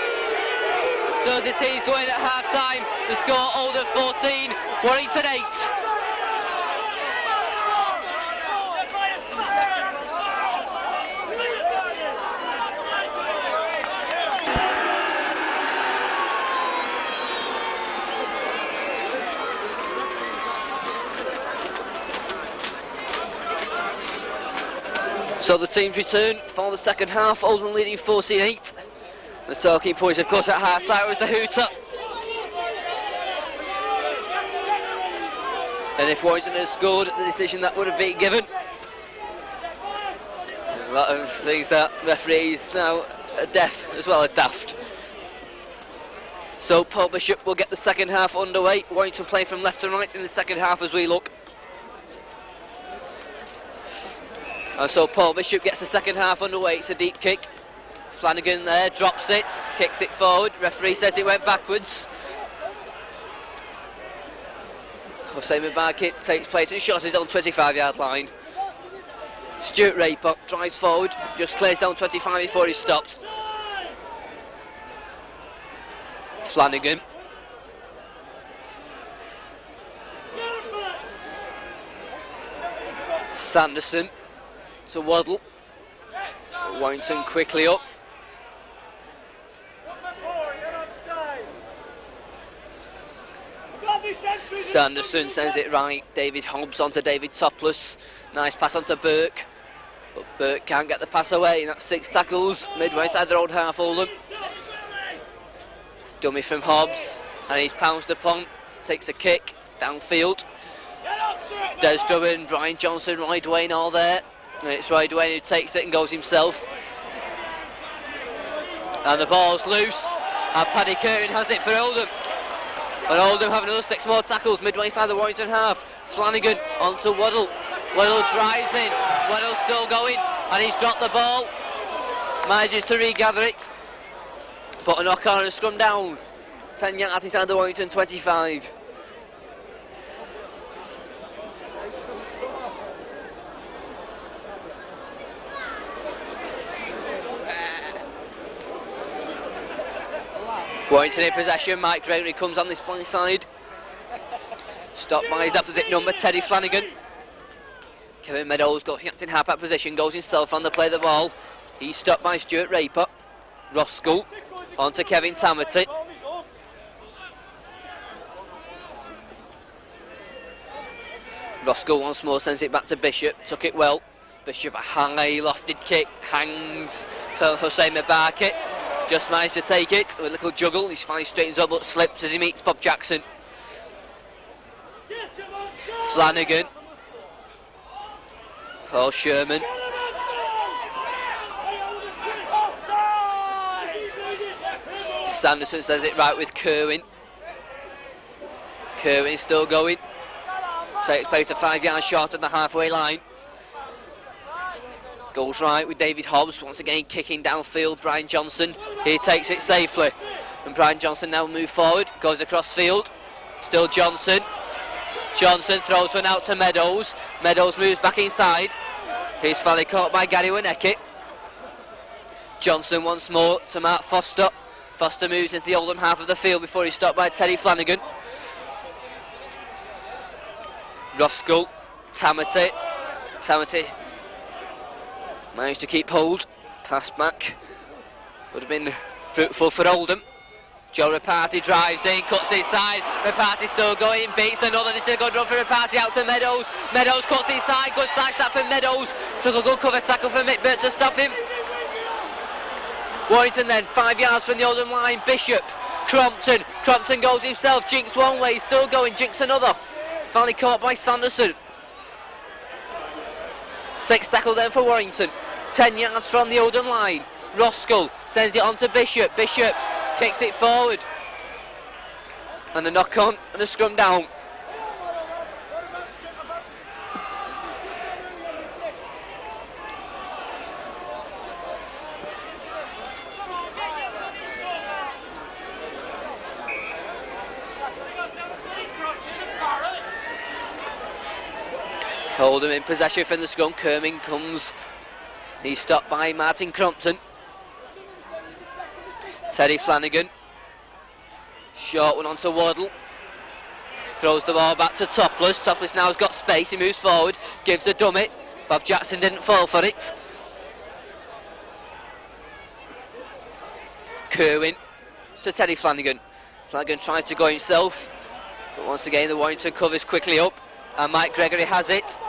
Speaker 1: So as the team's going at half-time, the score Oldham 14, Warrington 8. So the teams return for the second half, Oldham leading 14-8. The talking point, of course, at half-time was the hooter. And if Warrington had scored the decision, that would have been given. A lot of things that referees now are deaf as well as daft. So Paul Bishop will get the second half underway. Warrington playing from left to right in the second half as we look. And so Paul Bishop gets the second half underway. It's a deep kick Flanagan there, drops it, kicks it forward. Referee says it went backwards. Jose Mabakit takes place and shots his own 25-yard line. Stuart Raypot drives forward, just clears down 25 before he's stopped. Flanagan. Sanderson to Waddle. Warrington quickly up. Sanderson sends it right. David Hobbs onto David Topless. Nice pass onto Burke. But Burke can't get the pass away. And that's 6 tackles midway inside their own half, Oldham. Dummy from Hobbs. And he's pounced upon. Takes a kick downfield. Des Drummond, Brian Johnson, Roy Dwayne all there. And it's Roy Dwayne who takes it and goes himself. And the ball's loose. And Paddy Curran has it for Oldham. And Oldham have another 6 more tackles midway inside the Warrington half. Flanagan onto Waddle. Waddle drives in. Waddle's still going. And he's dropped the ball. Manages to regather it. But a knock on and a scrum down. 10 yards inside the Warrington 25. Warrington in possession. Mike Gregory comes on this blind side. Stopped by his opposite number, Teddy Flanagan. Kevin Meadows got the acting half-back position, goes himself on the play of the ball. He's stopped by Stuart Raypot. Roskell onto Kevin Tamati. Roskell once more sends it back to Bishop, took it well. Bishop a high lofted kick, hangs for Hussein Mabakit. Just managed to take it with a little juggle. He finally straightens up but slips as he meets Bob Jackson. Flanagan. Paul Sherman. Sanderson says it right with Kerwin. Kerwin still going. Takes place to 5 yards short of the halfway line. Goes right with David Hobbs, once again kicking downfield. Brian Johnson, he takes it safely. And Brian Johnson now moves forward, goes across field. Still Johnson. Johnson throws one out to Meadows. Meadows moves back inside. He's finally caught by Gary Winecki. Johnson once more to Mark Foster. Foster moves into the Oldham half of the field before he's stopped by Teddy Flanagan. Roskell, Tamati. Tamati managed to keep hold. Pass back. Would have been fruitful for Oldham. Joe Rapati drives in, cuts inside. Rapati still going, beats another. This is a good run for Rapati out to Meadows. Meadows cuts inside, good side step from Meadows. Took a good cover tackle from Mick Burt to stop him. Warrington then, 5 yards from the Oldham line. Bishop, Crompton. Crompton goes himself, jinks one way, still going, jinks another. Finally caught by Sanderson. 6 tackle then for Warrington. 10 yards from the Oldham line. Roskell sends it on to Bishop. Bishop kicks it forward. And a knock on and a scrum down. Oldham in possession from the scrum. Kerming comes. He's stopped by Martin Crompton. Teddy Flanagan. Short one onto Waddle. Throws the ball back to Topless. Topless now has got space. He moves forward. Gives a dummy. Bob Jackson didn't fall for it. Kerwin to Teddy Flanagan. Flanagan tries to go himself. But once again the Warrington covers quickly up. And Mike Gregory has it.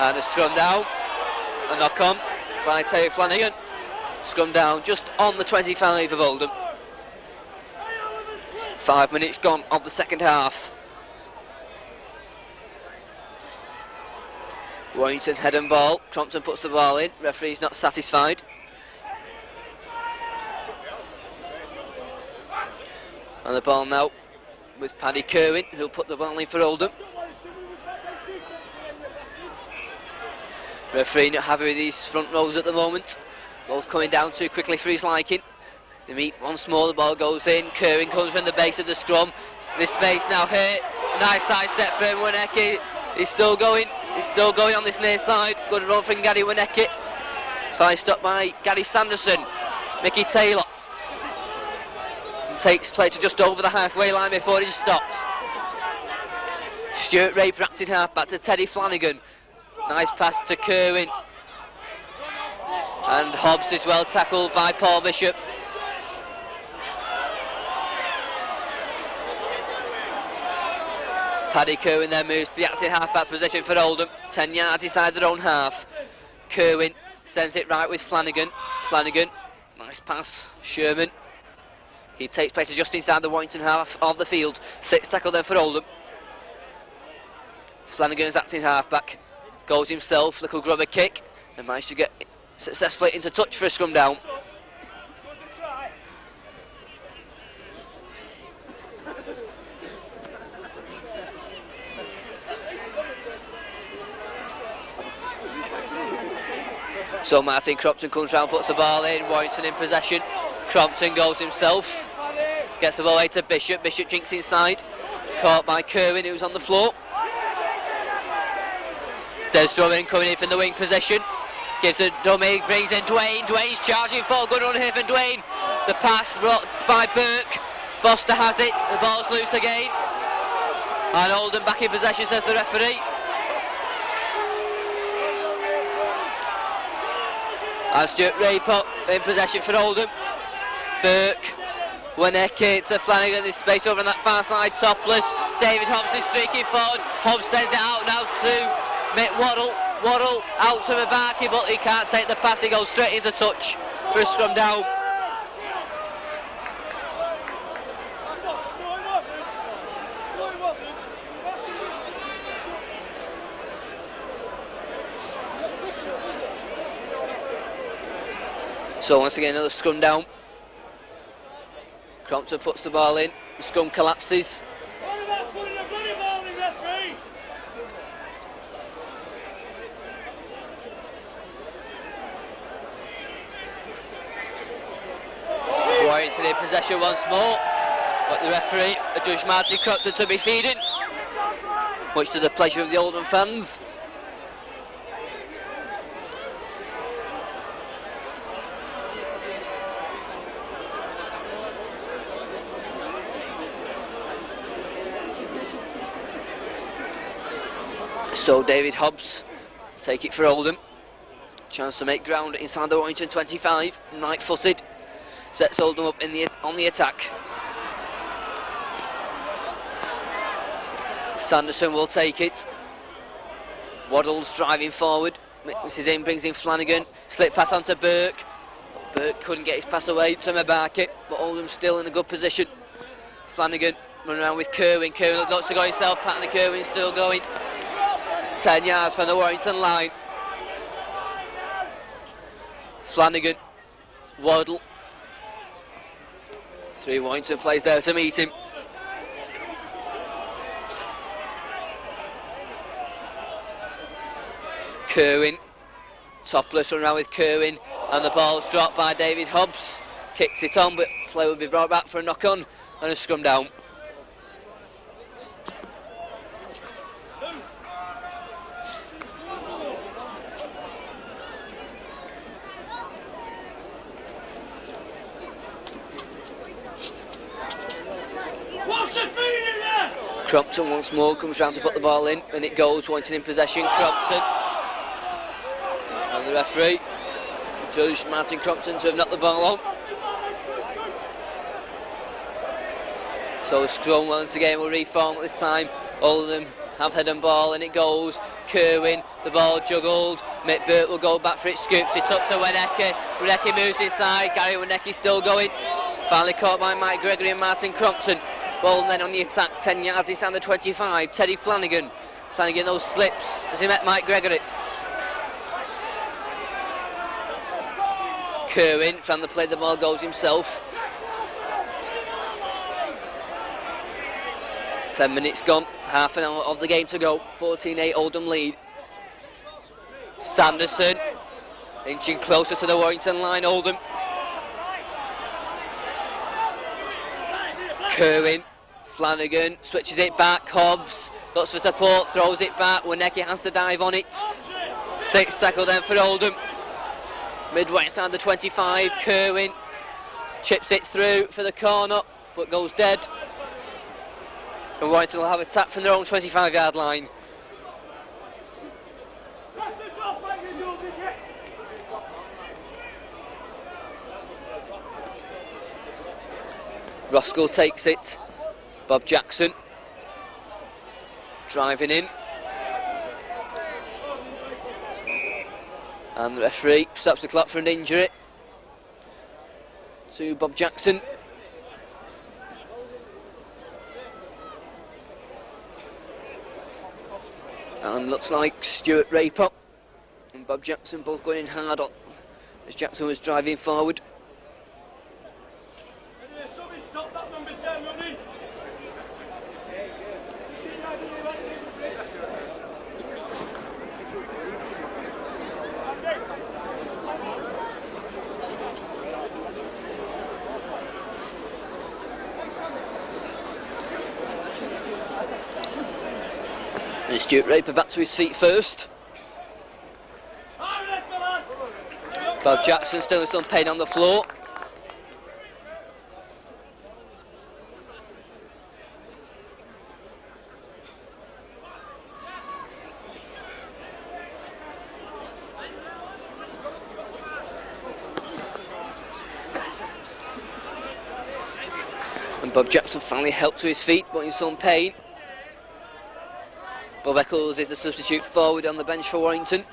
Speaker 1: And a scrum down. A knock on by Teddy Flanagan. Scrum down just on the 25 of Oldham. 5 minutes gone of the second half. Warrington head and ball. Crompton puts the ball in. Referee's not satisfied. And the ball now with Paddy Kerwin, who'll put the ball in for Oldham. Referee not happy with these front rows at the moment. Both coming down too quickly for his liking. They meet once more, the ball goes in. Kerwin comes from the base of the scrum. This space now hit. Nice side step from Waneke. He's still going on this near side. Good run from Gary Waneke. Finally stopped by Gary Sanderson. Mickey Taylor takes play to just over the halfway line before he stops. Stuart Raper acting half back to Teddy Flanagan. Nice pass to Kerwin. And Hobbs is well tackled by Paul Bishop. Paddy Kerwin then moves to the acting half-back position for Oldham. 10 yards inside their own half. Kerwin sends it right with Flanagan. Flanagan, nice pass. Sherman. He takes place just inside the Warrington half of the field. 6 tackle then for Oldham. Flanagan's acting half-back. Goes himself, little grubber kick. And managed to get successfully into touch for a scrum down. So Martin Crompton comes round, puts the ball in, Warrington in possession. Crompton goes himself, gets the ball away to Bishop, Bishop jinks inside, caught by Kerwin who's on the floor. Des Drummond coming in from the wing position, gives a dummy, brings in Dwayne, Dwayne's charging for, good run here from Dwayne. The pass brought by Burke, Foster has it, the ball's loose again. And Oldham back in possession, says the referee. And Stuart Raper in possession for Oldham. Burke, Waneke to Flanagan, this space over on that far side, topless. David Hobbs is streaking forward. Hobbs sends it out now to Mick Waddle. Waddle out to Mabaki, but he can't take the pass, he goes straight into touch for a scrum down. So once again another scrum down. Crompton puts the ball in, the scrum collapses. Warrington in possession once more, but the referee adjudged Martin Crompton to be feeding, much to the pleasure of the Oldham fans. So David Hobbs take it for Oldham. Chance to make ground inside the Warrington 25. Right-footed. Sets Oldham up on the attack. Sanderson will take it. Waddle's driving forward. Mixes in, brings in Flanagan. Slip pass onto Burke. Burke couldn't get his pass away to Mabaki, but Oldham still in a good position. Flanagan running around with Kerwin. Kerwin looks to go himself. Patton Kerwin still going. 10 yards from the Warrington line. Flanagan, Waddle. 3 Warrington players there to meet him. Kerwin, topless, run around with Kerwin, and the ball's dropped by David Hobbs. Kicks it on, but play will be brought back for a knock on and a scrum down. Crompton once more comes round to put the ball in, and it goes, Warrington in possession. Crompton, and the referee judged Martin Crompton to have knocked the ball on. So the scrum once again will reform at this time. All of them have head and ball, and it goes. Kerwin, the ball juggled. Mick Burt will go back for it, scoops it up to Waneke. Waneke moves inside, Gary Waneke still going. Finally caught by Mike Gregory and Martin Crompton. Ball then on the attack, 10 yards inside the 25. Teddy Flanagan. Flanagan those slips as he met Mike Gregory. Kerwin from the play, the ball goes himself. 10 minutes gone, half an hour of the game to go. 14-8 Oldham lead. Sanderson inching closer to the Warrington line. Oldham. Kerwin, Flanagan switches it back. Hobbs looks for support, throws it back. Winnecke has to dive on it. 6 tackle then for Oldham. Midway inside the 25. Kerwin chips it through for the corner, but goes dead. And Warrington will have a tap from their own 25-yard line. Roskell takes it. Bob Jackson driving in. And the referee stops the clock for an injury to Bob Jackson. And looks like Stuart Raper and Bob Jackson both going in hard on as Jackson was driving forward.
Speaker 2: Stop that number 10, Ronnie.
Speaker 1: And Stuart Raper back to his feet first. Bob Jackson still in some pain on the floor. And Bob Jackson finally helped to his feet, but in some pain. Bob Eccles is the substitute forward on the bench for Warrington.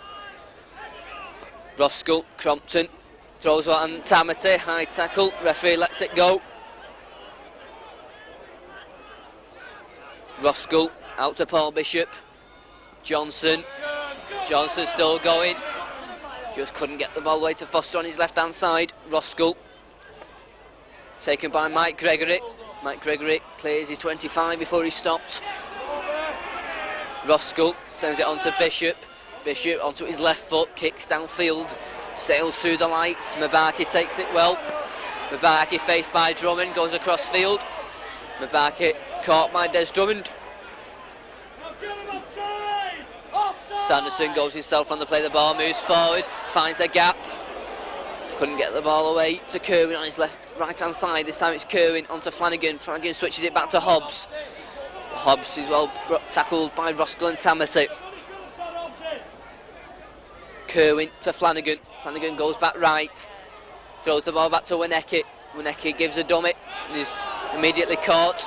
Speaker 1: Roskell, Crompton, throws one on Tamati, high tackle, referee lets it go. Roskell out to Paul Bishop. Johnson still going, just couldn't get the ball away to Foster on his left hand side. Roskell taken by Mike Gregory. Mike Gregory clears his 25 before he stopped. Roskell sends it on to Bishop. Bishop onto his left foot, kicks downfield, sails through the lights. Mabaki takes it well. Mabaki faced by Drummond, goes across field. Mabaki caught by Des Drummond. Sanderson goes himself on the play, the ball moves forward, finds a gap. Couldn't get the ball away to Kerwin on his right hand side. This time it's Kerwin onto Flanagan. Flanagan switches it back to Hobbs. Hobbs is well tackled by Roskell and Tamati. Kerwin to Flanagan. Flanagan goes back right. Throws the ball back to Winnecke. Winnecke gives a dummy and is immediately caught.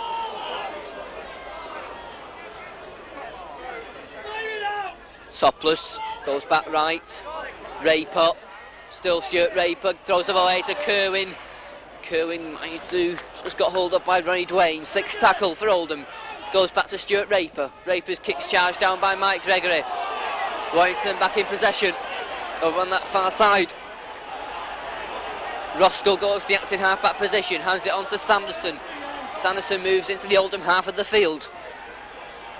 Speaker 1: Topless goes back right. Raper. Still Stuart Raper. Throws the ball away to Kerwin. Kerwin just got hold up by Ronnie Dwayne. 6 tackle for Oldham. Goes back to Stuart Raper. Raper's kicks charged down by Mike Gregory. Warrington back in possession over on that far side. Roskell goes to the acting half-back position, hands it on to Sanderson. Sanderson moves into the Oldham half of the field.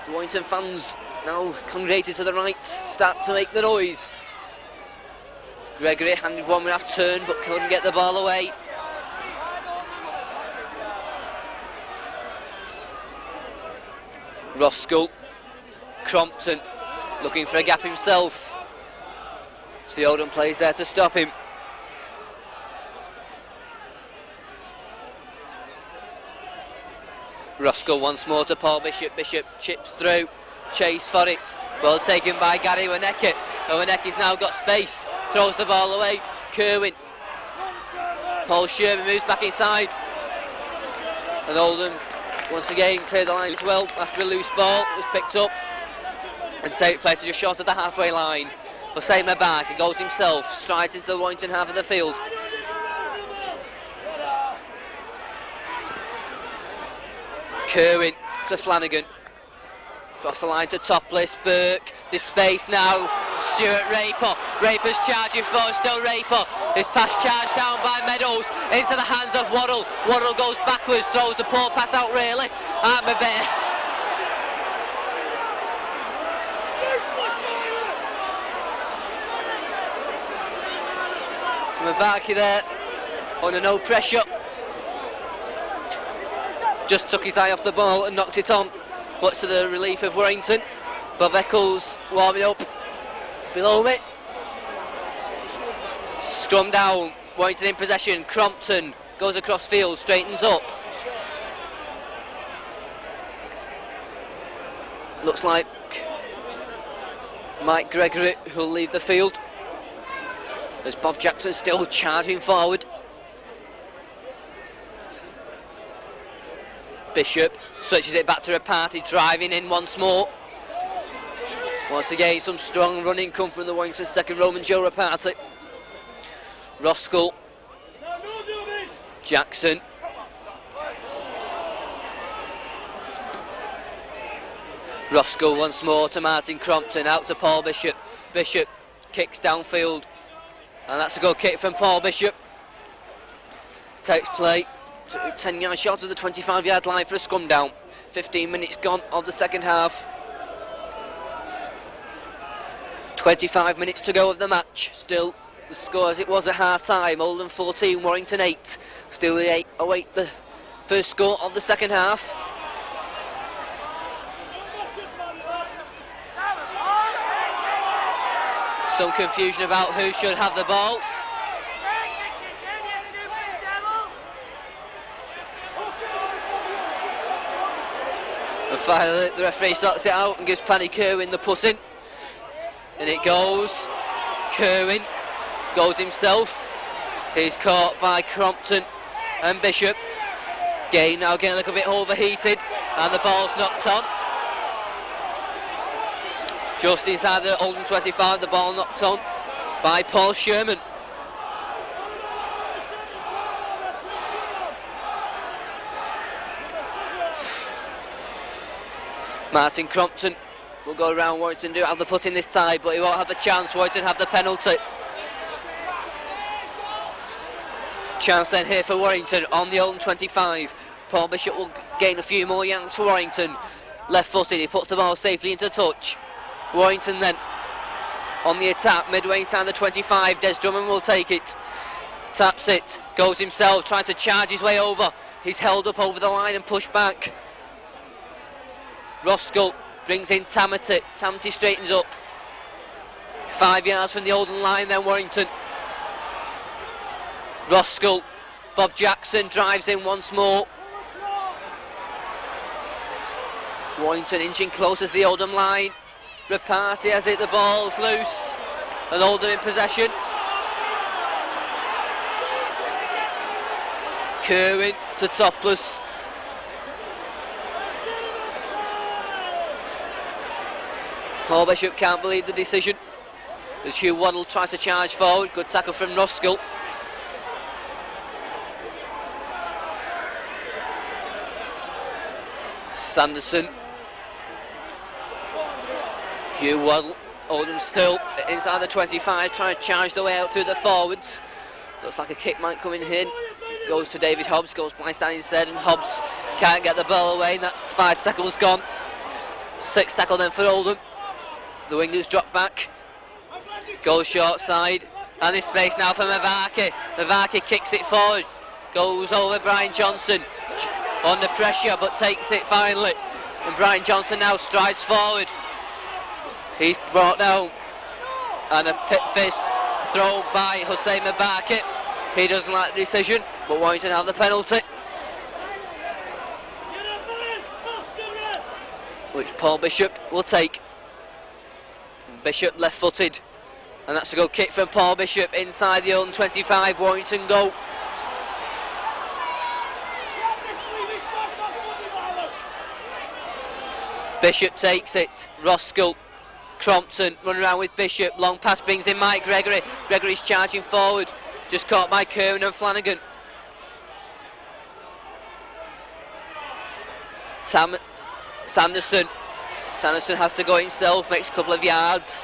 Speaker 1: The Warrington fans now congregated to the right, start to make the noise. Gregory handed one and a half turn but couldn't get the ball away. Roskell, Crompton looking for a gap himself. The Oldham plays there to stop him. Roskell once more to Paul Bishop. Bishop chips through, chase for it. Well taken by Gary Winnecke. And Winnecke's now got space, throws the ball away. Kerwin. Paul Sherman moves back inside. And Oldham once again cleared the line as well after a loose ball. It was picked up and take place just short of the halfway line. Hussein Mabaki goes himself, strides into the Warrington half of the field. Kerwin to Flanagan. Across the line to Topless, Burke. There's space now. Stuart Raper. Raper's charging forward, still Raper. His pass charged down by Meadows into the hands of Waddle. Waddle goes backwards, throws the poor pass out really. Mabaki there, under no pressure. Just took his eye off the ball and knocked it on, much to the relief of Warrington. Bob Eccles warming up below it. Scrum down, Warrington in possession. Crompton goes across field, straightens up. Looks like Mike Gregory who'll leave the field, as Bob Jackson still charging forward. Bishop switches it back to Rapati, driving in once more. Once again, some strong running come from the Warrington second Roman Joe Rapati. Roskell, Jackson. Roskell once more to Martin Crompton, out to Paul Bishop. Bishop kicks downfield, and that's a good kick from Paul Bishop. Takes play to 10 yards short of the 25-yard line for a scrum down. 15 minutes gone of the second half. 25 minutes to go of the match. Still the score as it was at half time. Oldham 14, Warrington 8. Still we await the first score of the second half. Some confusion about who should have the ball. And finally the referee sorts it out and gives Paddy Kerwin the puss in. And it goes. Kerwin goes himself. He's caught by Crompton and Bishop. Game now getting a little bit overheated, and the ball's knocked on. Just inside the Oldham 25, the ball knocked on by Paul Sherman. Martin Crompton will go around. Warrington do have the put in this side, but he won't have the chance. Warrington have the penalty. Chance then here for Warrington on the Oldham 25. Paul Bishop will gain a few more yards for Warrington. Left footed, he puts the ball safely into touch. Warrington then on the attack, midway inside the 25. Des Drummond will take it, taps it, goes himself, tries to charge his way over. He's held up over the line and pushed back. Roskell brings in Tamati. Tamati straightens up. 5 yards from the Oldham line then Warrington. Roskell, Bob Jackson drives in once more. Warrington inching closer to the Oldham line. Rapati has it, the ball's loose, and Oldham in possession. Kerwin to Topless. Paul Bishop can't believe the decision, as Hugh Waddle tries to charge forward. Good tackle from Roskell. Sanderson. Hugh Waddle, Oldham still inside the 25, trying to charge the way out through the forwards. Looks like a kick might come in here. Goes to David Hobbs, goes blind stand instead, and Hobbs can't get the ball away, and that's 5 tackles gone. 6 tackle then for Oldham. The wingers drop back, goes short side, and there's space now for Mavaki. Mavaki kicks it forward, goes over Brian Johnson, under pressure but takes it finally, and Brian Johnson now strides forward. He's brought down, and a pit fist thrown by Hussein Mabaki. He doesn't like the decision, but Warrington have the penalty, which Paul Bishop will take. Bishop left footed, and that's a good kick from Paul Bishop inside the own 25. Warrington go. Bishop takes it. Roskell, Crompton run around with Bishop. Long pass brings in Mike Gregory. Gregory's charging forward, just caught by Kerwin and Flanagan. Sanderson has to go himself, makes a couple of yards.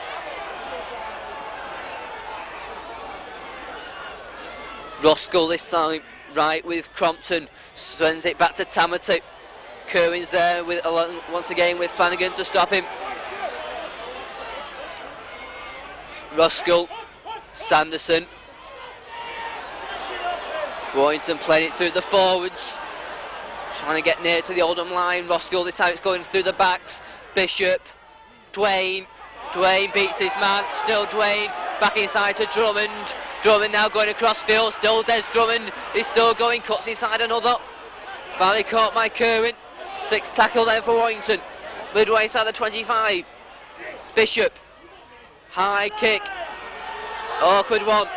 Speaker 1: Roskell this time, right with Crompton, sends it back to Tamati. Kerwin's there with, once again with Flanagan to stop him. Roskell, Sanderson, Warrington playing it through the forwards, trying to get near to the Oldham line. Roskill this time it's going through the backs. Bishop, Dwayne beats his man, still Dwayne, back inside to Drummond. Drummond now going across field, still Des Drummond, he's still going, cuts inside another. Finally caught by Kerwin. 6 tackle there for Warrington. Midway inside the 25. Bishop, high kick, awkward one.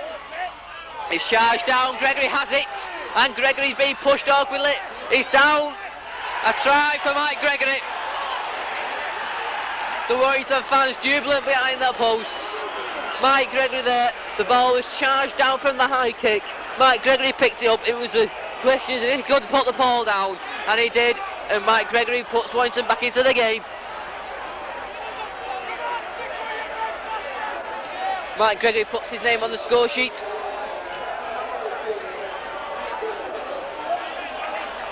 Speaker 1: He's charged down, Gregory has it, and Gregory's being pushed awkwardly. He's down. A try for Mike Gregory. The Warrington fans jubilant behind their posts. Mike Gregory there, the ball was charged down from the high kick. Mike Gregory picked it up. It was a question if he could put the ball down, and he did, and Mike Gregory puts Warrington back into the game. Mike Gregory puts his name on the score sheet.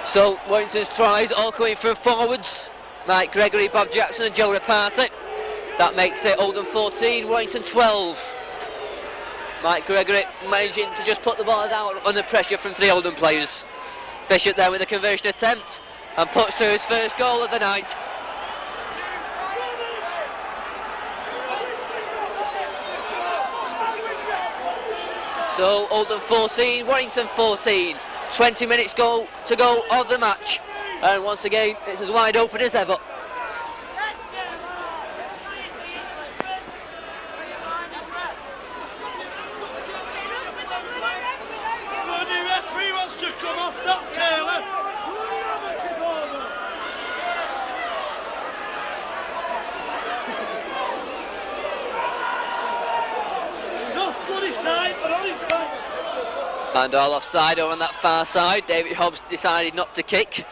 Speaker 1: So Warrington's tries all coming from forwards. Mike Gregory, Bob Jackson and Joe Reparty. That makes it Oldham 14, Warrington 12. Mike Gregory managing to just put the ball down under pressure from 3 Oldham players. Bishop there with a conversion attempt and puts through his first goal of the night. So Oldham 14, Warrington 14. 20 minutes to go of the match, and once again it's as wide open as ever.
Speaker 2: Bloody referee wants to come off that, Taylor. Not bloody side, but on his back.
Speaker 1: And all offside over on that far side. David Hobbs decided not to kick.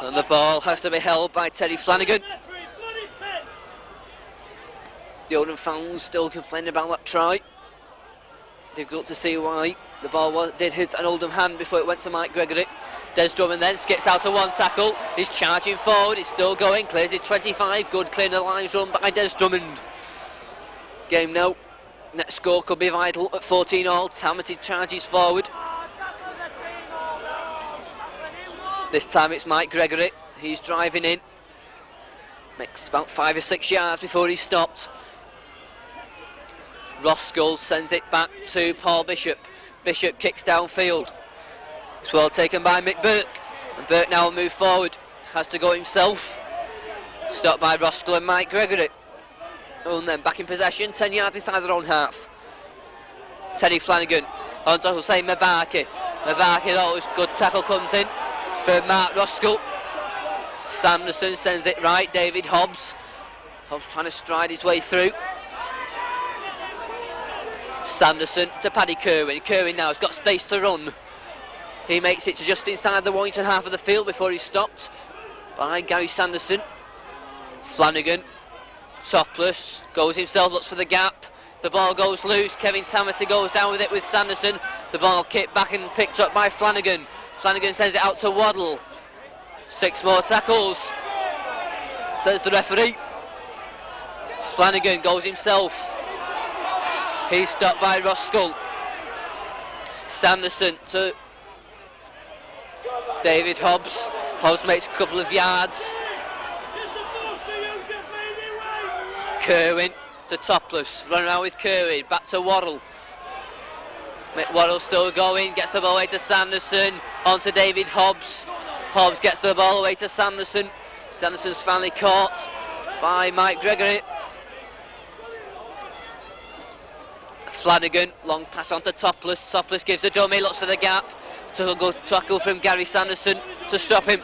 Speaker 1: And the ball has to be held by Teddy Flanagan. The Oldham fans still complaining about that try. Difficult to see why. The ball did hit an Oldham hand before it went to Mike Gregory. Des Drummond then skips out to one tackle. He's charging forward, he's still going, clears his 25. Good clearing the lines run by Des Drummond. Game now. Next score could be vital at 14-all. Tamati charges forward. This time it's Mike Gregory. He's driving in. Makes about 5 or 6 yards before he's stopped. Roskill sends it back to Paul Bishop. Bishop kicks downfield. It's well taken by Mick Burke. And Burke now will move forward. Has to go himself. Stopped by Roskill and Mike Gregory. And then back in possession, 10 yards inside their own half. Teddy Flanagan on to Hussein Mabaki. Mabaki, always good tackle comes in for Mark Roskill. Sanderson sends it right, David Hobbs. Hobbs trying to stride his way through. Sanderson to Paddy Kerwin. Kerwin now has got space to run. He makes it to just inside the Warrington half of the field before he's stopped by Gary Sanderson. Flanagan. Topless, goes himself, looks for the gap. The ball goes loose. Kevin Tamati goes down with it with Sanderson. The ball kicked back and picked up by Flanagan. Flanagan sends it out to Waddle. 6 more tackles, says the referee. Flanagan goes himself. He's stopped by Roskill. Sanderson to David Hobbs. Hobbs makes a couple of yards. Kerwin to Topless, run around with Kerwin, back to Waddle. Waddle still going, gets the ball away to Sanderson, on to David Hobbs. Hobbs gets the ball away to Sanderson. Sanderson's finally caught by Mike Gregory. Flanagan, long pass on to Topless. Topless gives a dummy, looks for the gap. Good tackle from Gary Sanderson to stop him.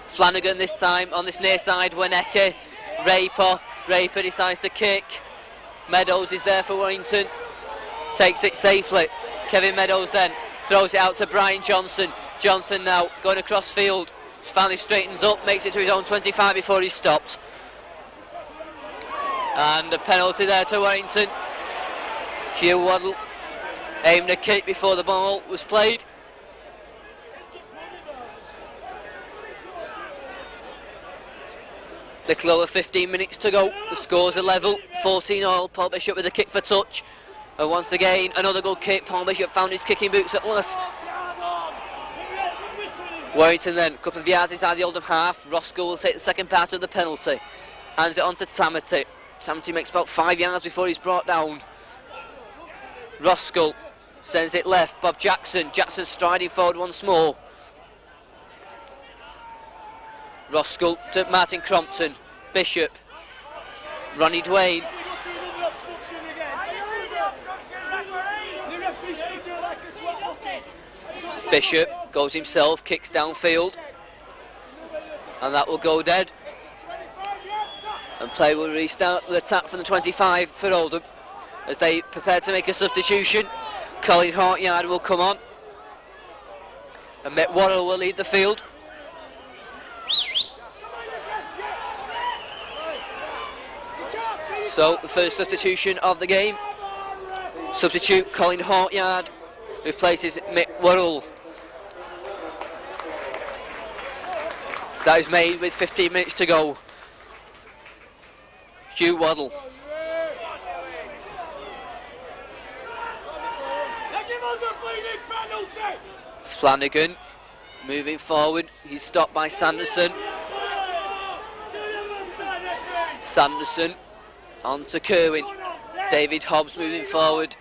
Speaker 1: Flanagan this time on this near side, Waneke. Raper decides to kick. Meadows is there for Warrington. Takes it safely. Kevin Meadows then throws it out to Brian Johnson. Johnson now going across field. Finally straightens up, makes it to his own 25 before he's stopped. And a penalty there to Warrington. Hugh Waddle aimed a kick before the ball was played. Little over 15 minutes to go. The scores are level. 14-all. Paul Bishop with a kick for touch. And once again, another good kick. Paul Bishop found his kicking boots at last. Warrington then, a couple of yards inside the Oldham half. Roscoe will take the second part of the penalty. Hands it on to Tamati. Tamati makes about 5 yards before he's brought down. Roscoe sends it left. Bob Jackson. Jackson striding forward once more. Roscoe to Martin Crompton. Bishop. Ronnie Dwayne. Bishop goes himself, kicks downfield, and that will go dead. And play will restart with a tap from the 25 for Oldham as they prepare to make a substitution. Colin Hartyard will come on, and Mick Worrell will lead the field. So the first substitution of the game. Substitute Colin Hartyard replaces Mick Worrell. That is made with 15 minutes to go. Hugh Waddle. Flanagan moving forward. He's stopped by Sanderson. Sanderson on to Kerwin. David Hobbs moving forward.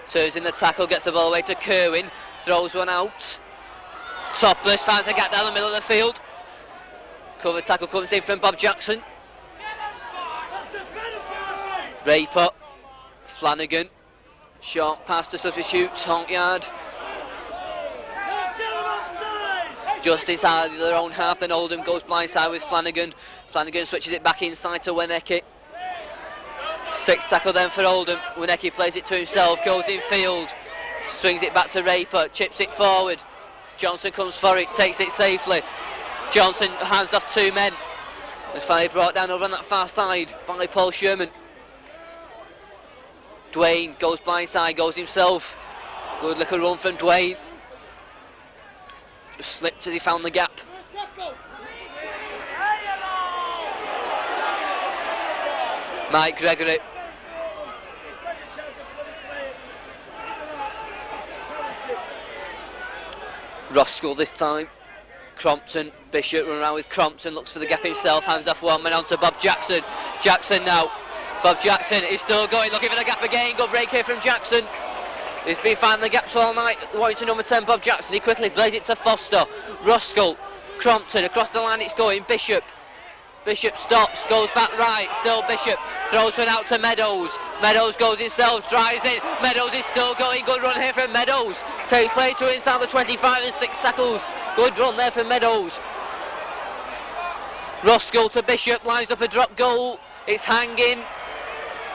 Speaker 1: Turns in the tackle, gets the ball away to Kerwin. Throws one out. Topless finds a gap down the middle of the field. Cover tackle comes in from Bob Jackson. Raper. Flanagan. Short pass to substitute. Honkyard. Just inside their own half, then Oldham goes blindside with Flanagan. Flanagan switches it back inside to Winnecke. 6 tackle then for Oldham. Winnecke plays it to himself, goes in field. Swings it back to Raper, chips it forward. Johnson comes for it, takes it safely. Johnson hands off 2 men. It's finally brought down over on that far side by Paul Sherman. Dwayne goes blindside, goes himself. Good little run from Dwayne. Just slipped as he found the gap. Mike Gregory. Roscoe this time. Crompton, Bishop run around with Crompton, looks for the gap himself, hands off 1 man on to Bob Jackson. Jackson now. Bob Jackson is still going, looking for the gap again. Good break here from Jackson. He's been finding the gaps all night. Warrington number 10, Bob Jackson. He quickly plays it to Foster. Roscoe, Crompton, across the line it's going. Bishop. Bishop stops, goes back right, still Bishop, throws one out to Meadows. Meadows goes himself, drives in, Meadows is still going, good run here from Meadows. Takes play to inside the 25 and 6 tackles. Good run there from Meadows. Roscoe to Bishop, lines up a drop goal. It's hanging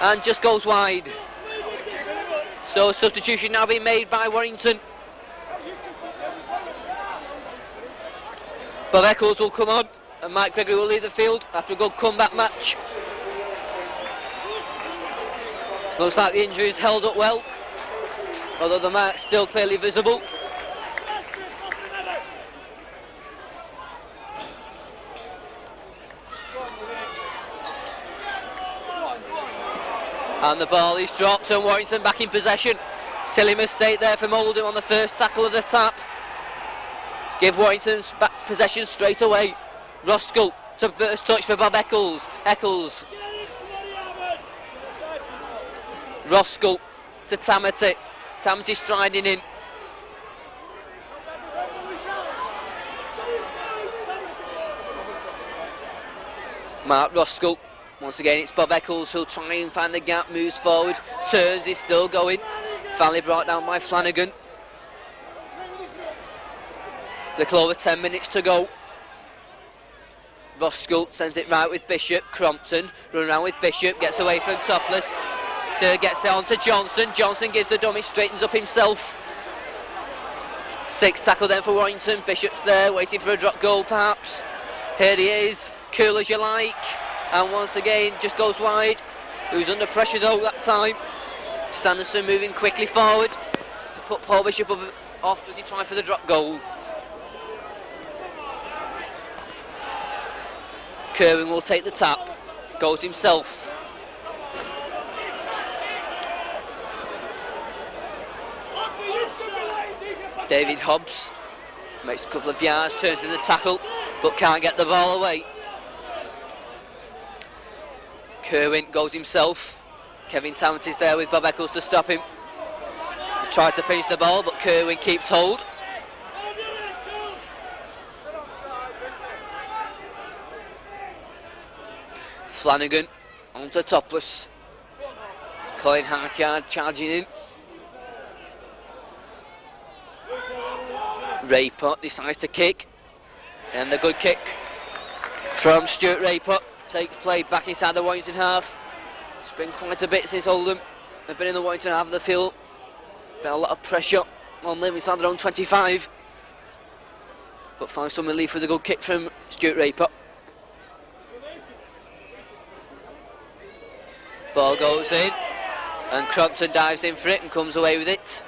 Speaker 1: and just goes wide. So substitution now being made by Warrington. Bob Eccles will come on and Mike Gregory will leave the field after a good comeback match. Looks like the injury is held up well, although the mark's still clearly visible. And the ball is dropped and Warrington back in possession. Silly mistake there from Oldham on the first tackle of the tap. Give Warrington's back possession straight away. Roscoe to burst touch for Bob Eccles. Eccles. Roscoe to Tamati. Tamati striding in. Mark Roscoe. Once again it's Bob Eccles who'll try and find the gap, moves forward, turns, is still going. Finally brought down by Flanagan. Little over 10 minutes to go. Roscoe sends it right with Bishop. Crompton run around with Bishop, gets away from Topless. Still gets it on to Johnson. Johnson gives the dummy, straightens up himself. 6 tackle then for Warrington. Bishop's there, waiting for a drop goal perhaps. Here he is, cool as you like. And once again, just goes wide. Who's under pressure though that time. Sanderson moving quickly forward to put Paul Bishop off as he tried for the drop goal. Kerwin will take the tap, goes himself. David Hobbs makes a couple of yards, turns in the tackle, but can't get the ball away. Kerwin goes himself. Kevin Tammet is there with Bob Eccles to stop him. He tried to pinch the ball, but Kerwin keeps hold. Flanagan onto Topless. Colin Harkyard charging in. Raypot decides to kick, and a good kick from Stuart Raypot takes play back inside the Warrington half. It's been quite a bit since Oldham have been in the Warrington half of the field. Been a lot of pressure on them inside their own 25, but finds some relief with a good kick from Stuart Raypot. Ball goes in, and Crompton dives in for it and comes away with it.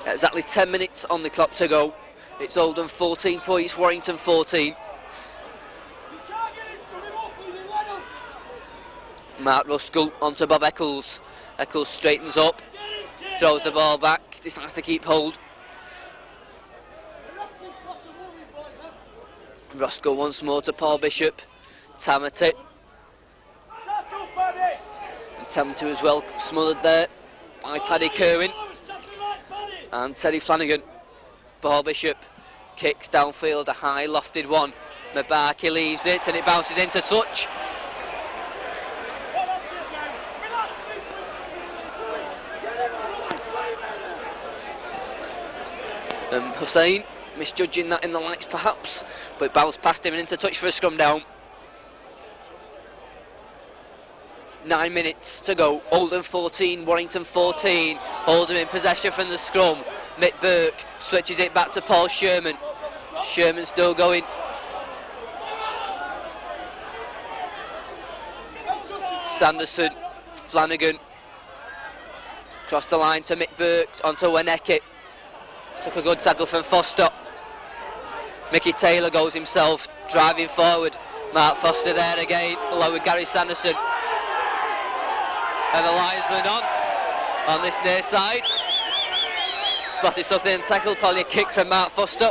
Speaker 1: Exactly 10 minutes on the clock to go. It's Oldham 14 points, Warrington 14. Mark Ruskell onto Bob Eccles. Eccles straightens up, throws the ball back, decides to keep hold. Ruskell once more to Paul Bishop. Tammet it. And Tammet as well, smothered there by Paddy Kerwin. And Teddy Flanagan. Paul Bishop kicks downfield, a high lofted one. Mabarki leaves it and it bounces into touch. Hussain misjudging that in the lights perhaps, but it bounced past him and into touch for a scrum down. 9 minutes to go. Oldham 14, Warrington 14. Oldham in possession from the scrum. Mick Burke switches it back to Paul Sherman. Sherman still going. Sanderson, Flanagan. Cross the line to Mick Burke, onto Weneke. Took a good tackle from Foster. Mickey Taylor goes himself, driving forward. Mark Foster there again, along with Gary Sanderson. And the linesman on this near side. Spotted something and tackled, probably a kick from Mark Foster.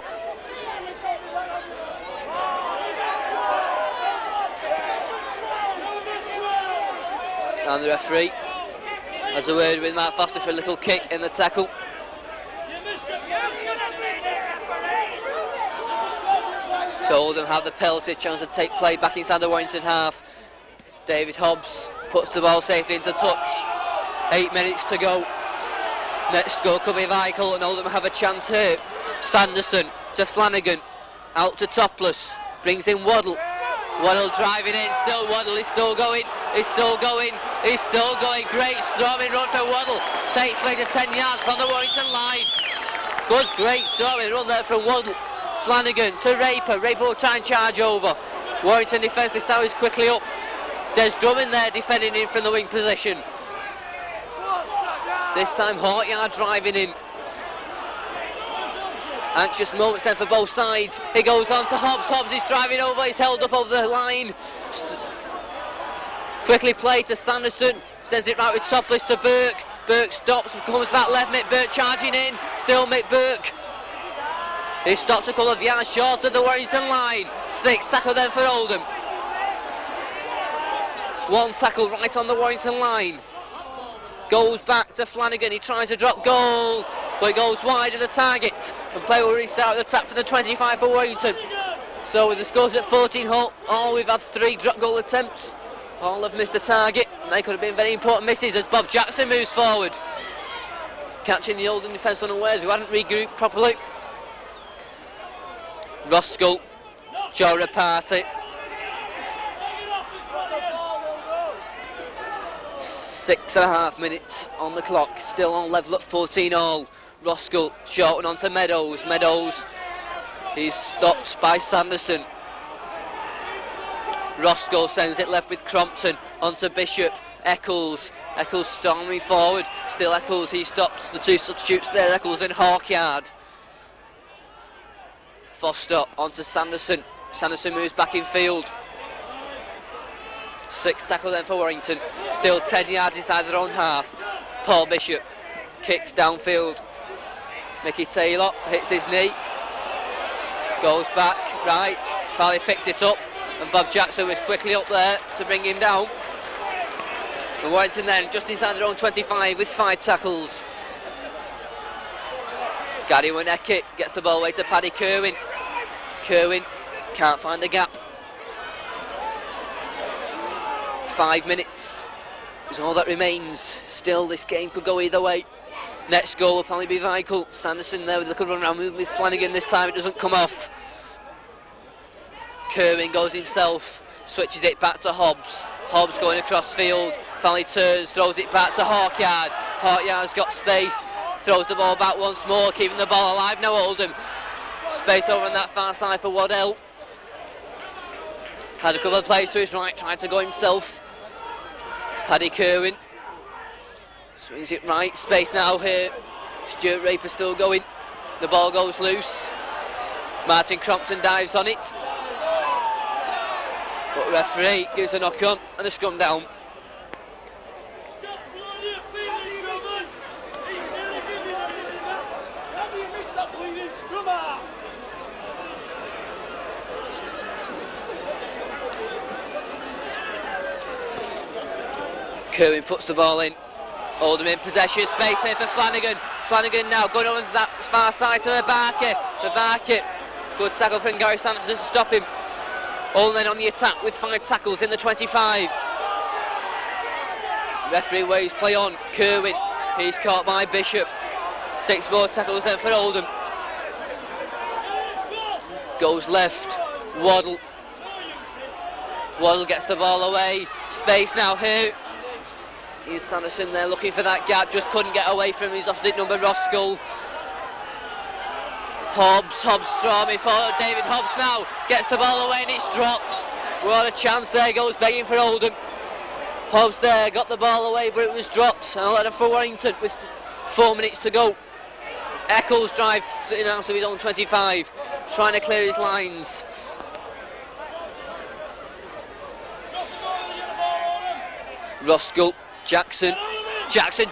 Speaker 1: And the referee has a word with Mark Foster for a little kick in the tackle. So Oldham have the penalty chance to take play back inside the Warrington half. David Hobbs puts the ball safely into touch. 8 minutes to go. Next goal could be vital and Oldham have a chance here. Sanderson to Flanagan, out to Topless, brings in Waddle. Waddle driving in, still Waddle, he's still going, he's still going, he's still going. Great storming run for Waddle. Takes play to 10 yards from the Warrington line. Good, great storming run there from Waddle. Flanagan to Raper. Raper will try and charge over. Warrington defence this time is quickly up. There's Drummond there defending in from the wing position. This time Harkyard driving in. Anxious moments then for both sides. He goes on to Hobbs. Hobbs is driving over. He's held up over the line. Quickly played to Sanderson. Sends it right with Topless to Burke. Burke stops and comes back left. Mick Burke charging in. Still Mick Burke. He stops a couple of yards short of the Warrington line. 6 tackle then for Oldham. 1 tackle right on the Warrington line. Goes back to Flanagan. He tries to drop goal, but it goes wide of the target. And play will restart the attack for the 25 for Warrington. So with the scores at 14 all, we've had 3 drop goal attempts. All have missed the target. And they could have been very important misses as Bob Jackson moves forward. Catching the Oldham defence unawares, who hadn't regrouped properly. Ruskell, Joe Rapati. 6.5 minutes on the clock, still on level at 14 all. Ruskell short onto Meadows. Meadows, he's stopped by Sanderson. Ruskell sends it left with Crompton onto Bishop. Eccles storming forward. Still Eccles, he stops the 2 substitutes there, Eccles and Harkyard. Foster onto Sanderson. Sanderson moves back in field. 6 tackle then for Warrington. Still 10 yards inside their own half. Paul Bishop kicks downfield. Mickey Taylor hits his knee, goes back, right, Farley picks it up, and Bob Jackson was quickly up there to bring him down. And Warrington then just inside their own 25 with 5 tackles. Gary Winecki gets the ball away to Paddy Kerwin. Kerwin can't find the gap. 5 minutes is all that remains. Still, this game could go either way. Next goal will probably be vital. Sanderson there with a good run around, moving with Flanagan. This time it doesn't come off. Kerwin goes himself, switches it back to Hobbs. Hobbs going across field. Finally turns, throws it back to Hawkyard. Hawkyard's got space, throws the ball back once more, keeping the ball alive now. Oldham. Space over on that far side for Waddell. Had a couple of plays to his right, trying to go himself. Paddy Kerwin swings it right, space now here. Stuart Raper still going. The ball goes loose. Martin Crompton dives on it. But the referee gives a knock on and a scrum down. Kerwin puts the ball in. Oldham in possession, space here for Flanagan. Flanagan now going over to that far side to Mabaki. Good tackle from Gary Sanderson to stop him. Oldham then on the attack with 5 tackles in the 25. Referee waves play on. Kerwin, he's caught by Bishop. 6 more tackles then for Oldham. Goes left. Waddle gets the ball away. Space now here. Here's Sanderson there looking for that gap, just couldn't get away from his opposite number, Roskell. Hobbs storming forward. David Hobbs now gets the ball away and it's dropped. What a chance there, goes begging for Oldham. Hobbs there got the ball away, but it was dropped. And a letter for Warrington with 4 minutes to go. Eccles drive sitting out of his own 25, trying to clear his lines. Roskell. Jackson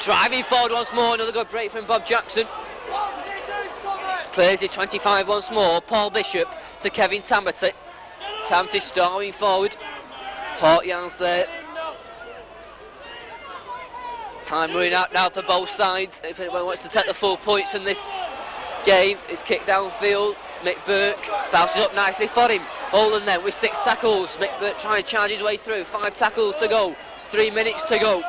Speaker 1: driving forward once more, another good break from Bob Jackson. Clears his 25 once more. Paul Bishop to Kevin Tamati. Tamati storming forward. Hawkyard's there. Time running out now for both sides. If anyone wants to take the full points from this game, it's kicked downfield. Mick Burke bounces up nicely for him. Oldham then with 6 tackles. Mick Burke trying to charge his way through. 5 tackles to go. 3 minutes to go.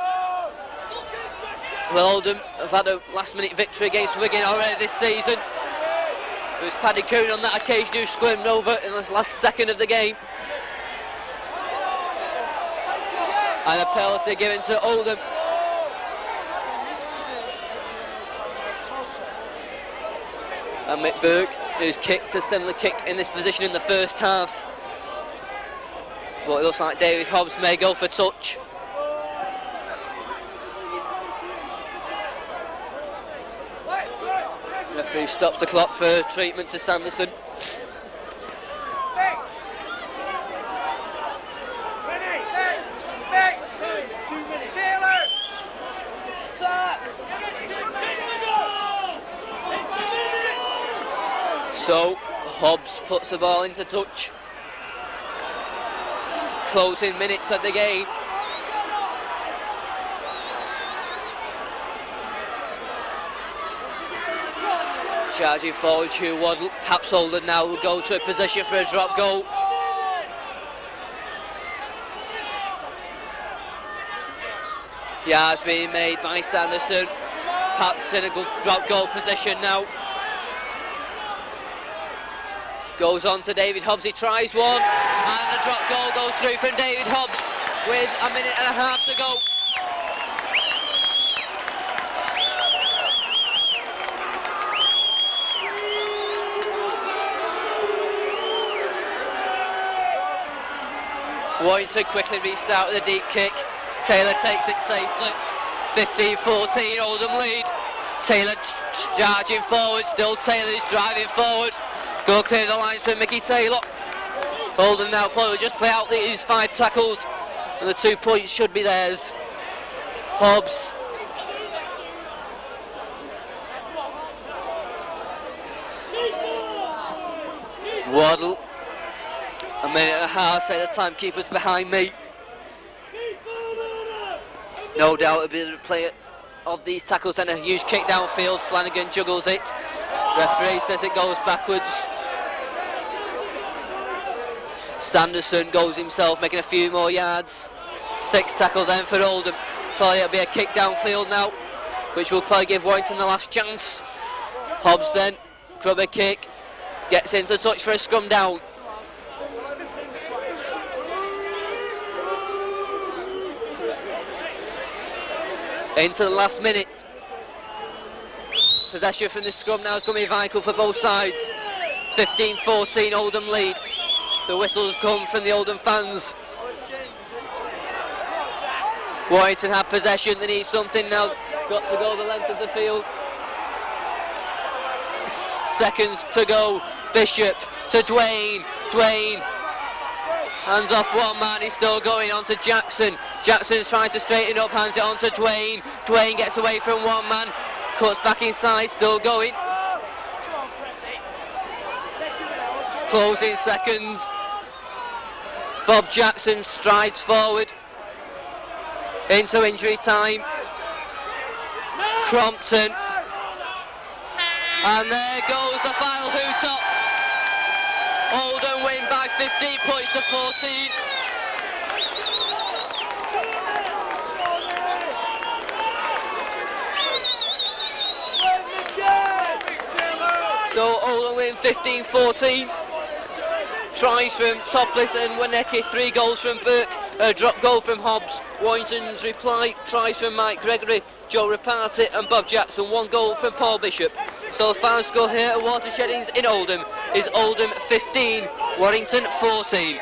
Speaker 1: Well, Oldham have had a last-minute victory against Wigan already this season. It was Paddy Kerwin on that occasion who squirmed over in the last second of the game. And a penalty given to Oldham. And Mick Burke, who's kicked a similar kick in this position in the first half. But it looks like David Hobbs may go for touch. Referee stops the clock for treatment to Sanderson. So Hobbs puts the ball into touch. Closing minutes of the game. Charging forward, Hugh Waddle. Perhaps Oldham now will go to a position for a drop goal. Yards being made by Sanderson. Perhaps in a good drop goal position now. Goes on to David Hobbs, he tries one. And the drop goal goes through from David Hobbs with 1.5 minutes to go. Warrington quickly restart with a deep kick. Taylor takes it safely. 15-14, Oldham lead. Taylor charging forward, still Taylor's driving forward. Go clear the lines for Mickey Taylor. Oldham now will just play out these 5 tackles and the 2 points should be theirs. Hobbs Waddle. A minute and a half, say the timekeeper's behind me. No doubt it'll be the player of these tackles and a huge kick downfield. Flanagan juggles it. Referee says it goes backwards. Sanderson goes himself, making a few more yards. 6 tackle then for Oldham. Probably it'll be a kick downfield now, which will probably give Warrington the last chance. Hobbs then, grubber kick, gets into touch for a scrum down. Into the last minute. Possession from the scrum now is going to be vital for both sides. 15-14 Oldham lead. The whistles come from the Oldham fans. Warrington have possession, they need something now. Got to go the length of the field. Seconds to go. Bishop to Dwayne. Dwayne hands off one man, he's still going on to Jackson. Jackson tries to straighten up, hands it on to Dwayne. Dwayne gets away from one man, cuts back inside, still going. Closing seconds. Bob Jackson strides forward into injury time. Crompton. And there goes the final hoot up. Oldham win by 15 points to 14. So Oldham win 15-14. Tries from Topless and Waneke, 3 goals from Burke, a drop goal from Hobbs. Warrington's reply, tries from Mike Gregory, Joe Rapati and Bob Jackson, 1 goal from Paul Bishop. So the final score here at Watersheddings in Oldham is Oldham 15, Warrington 14.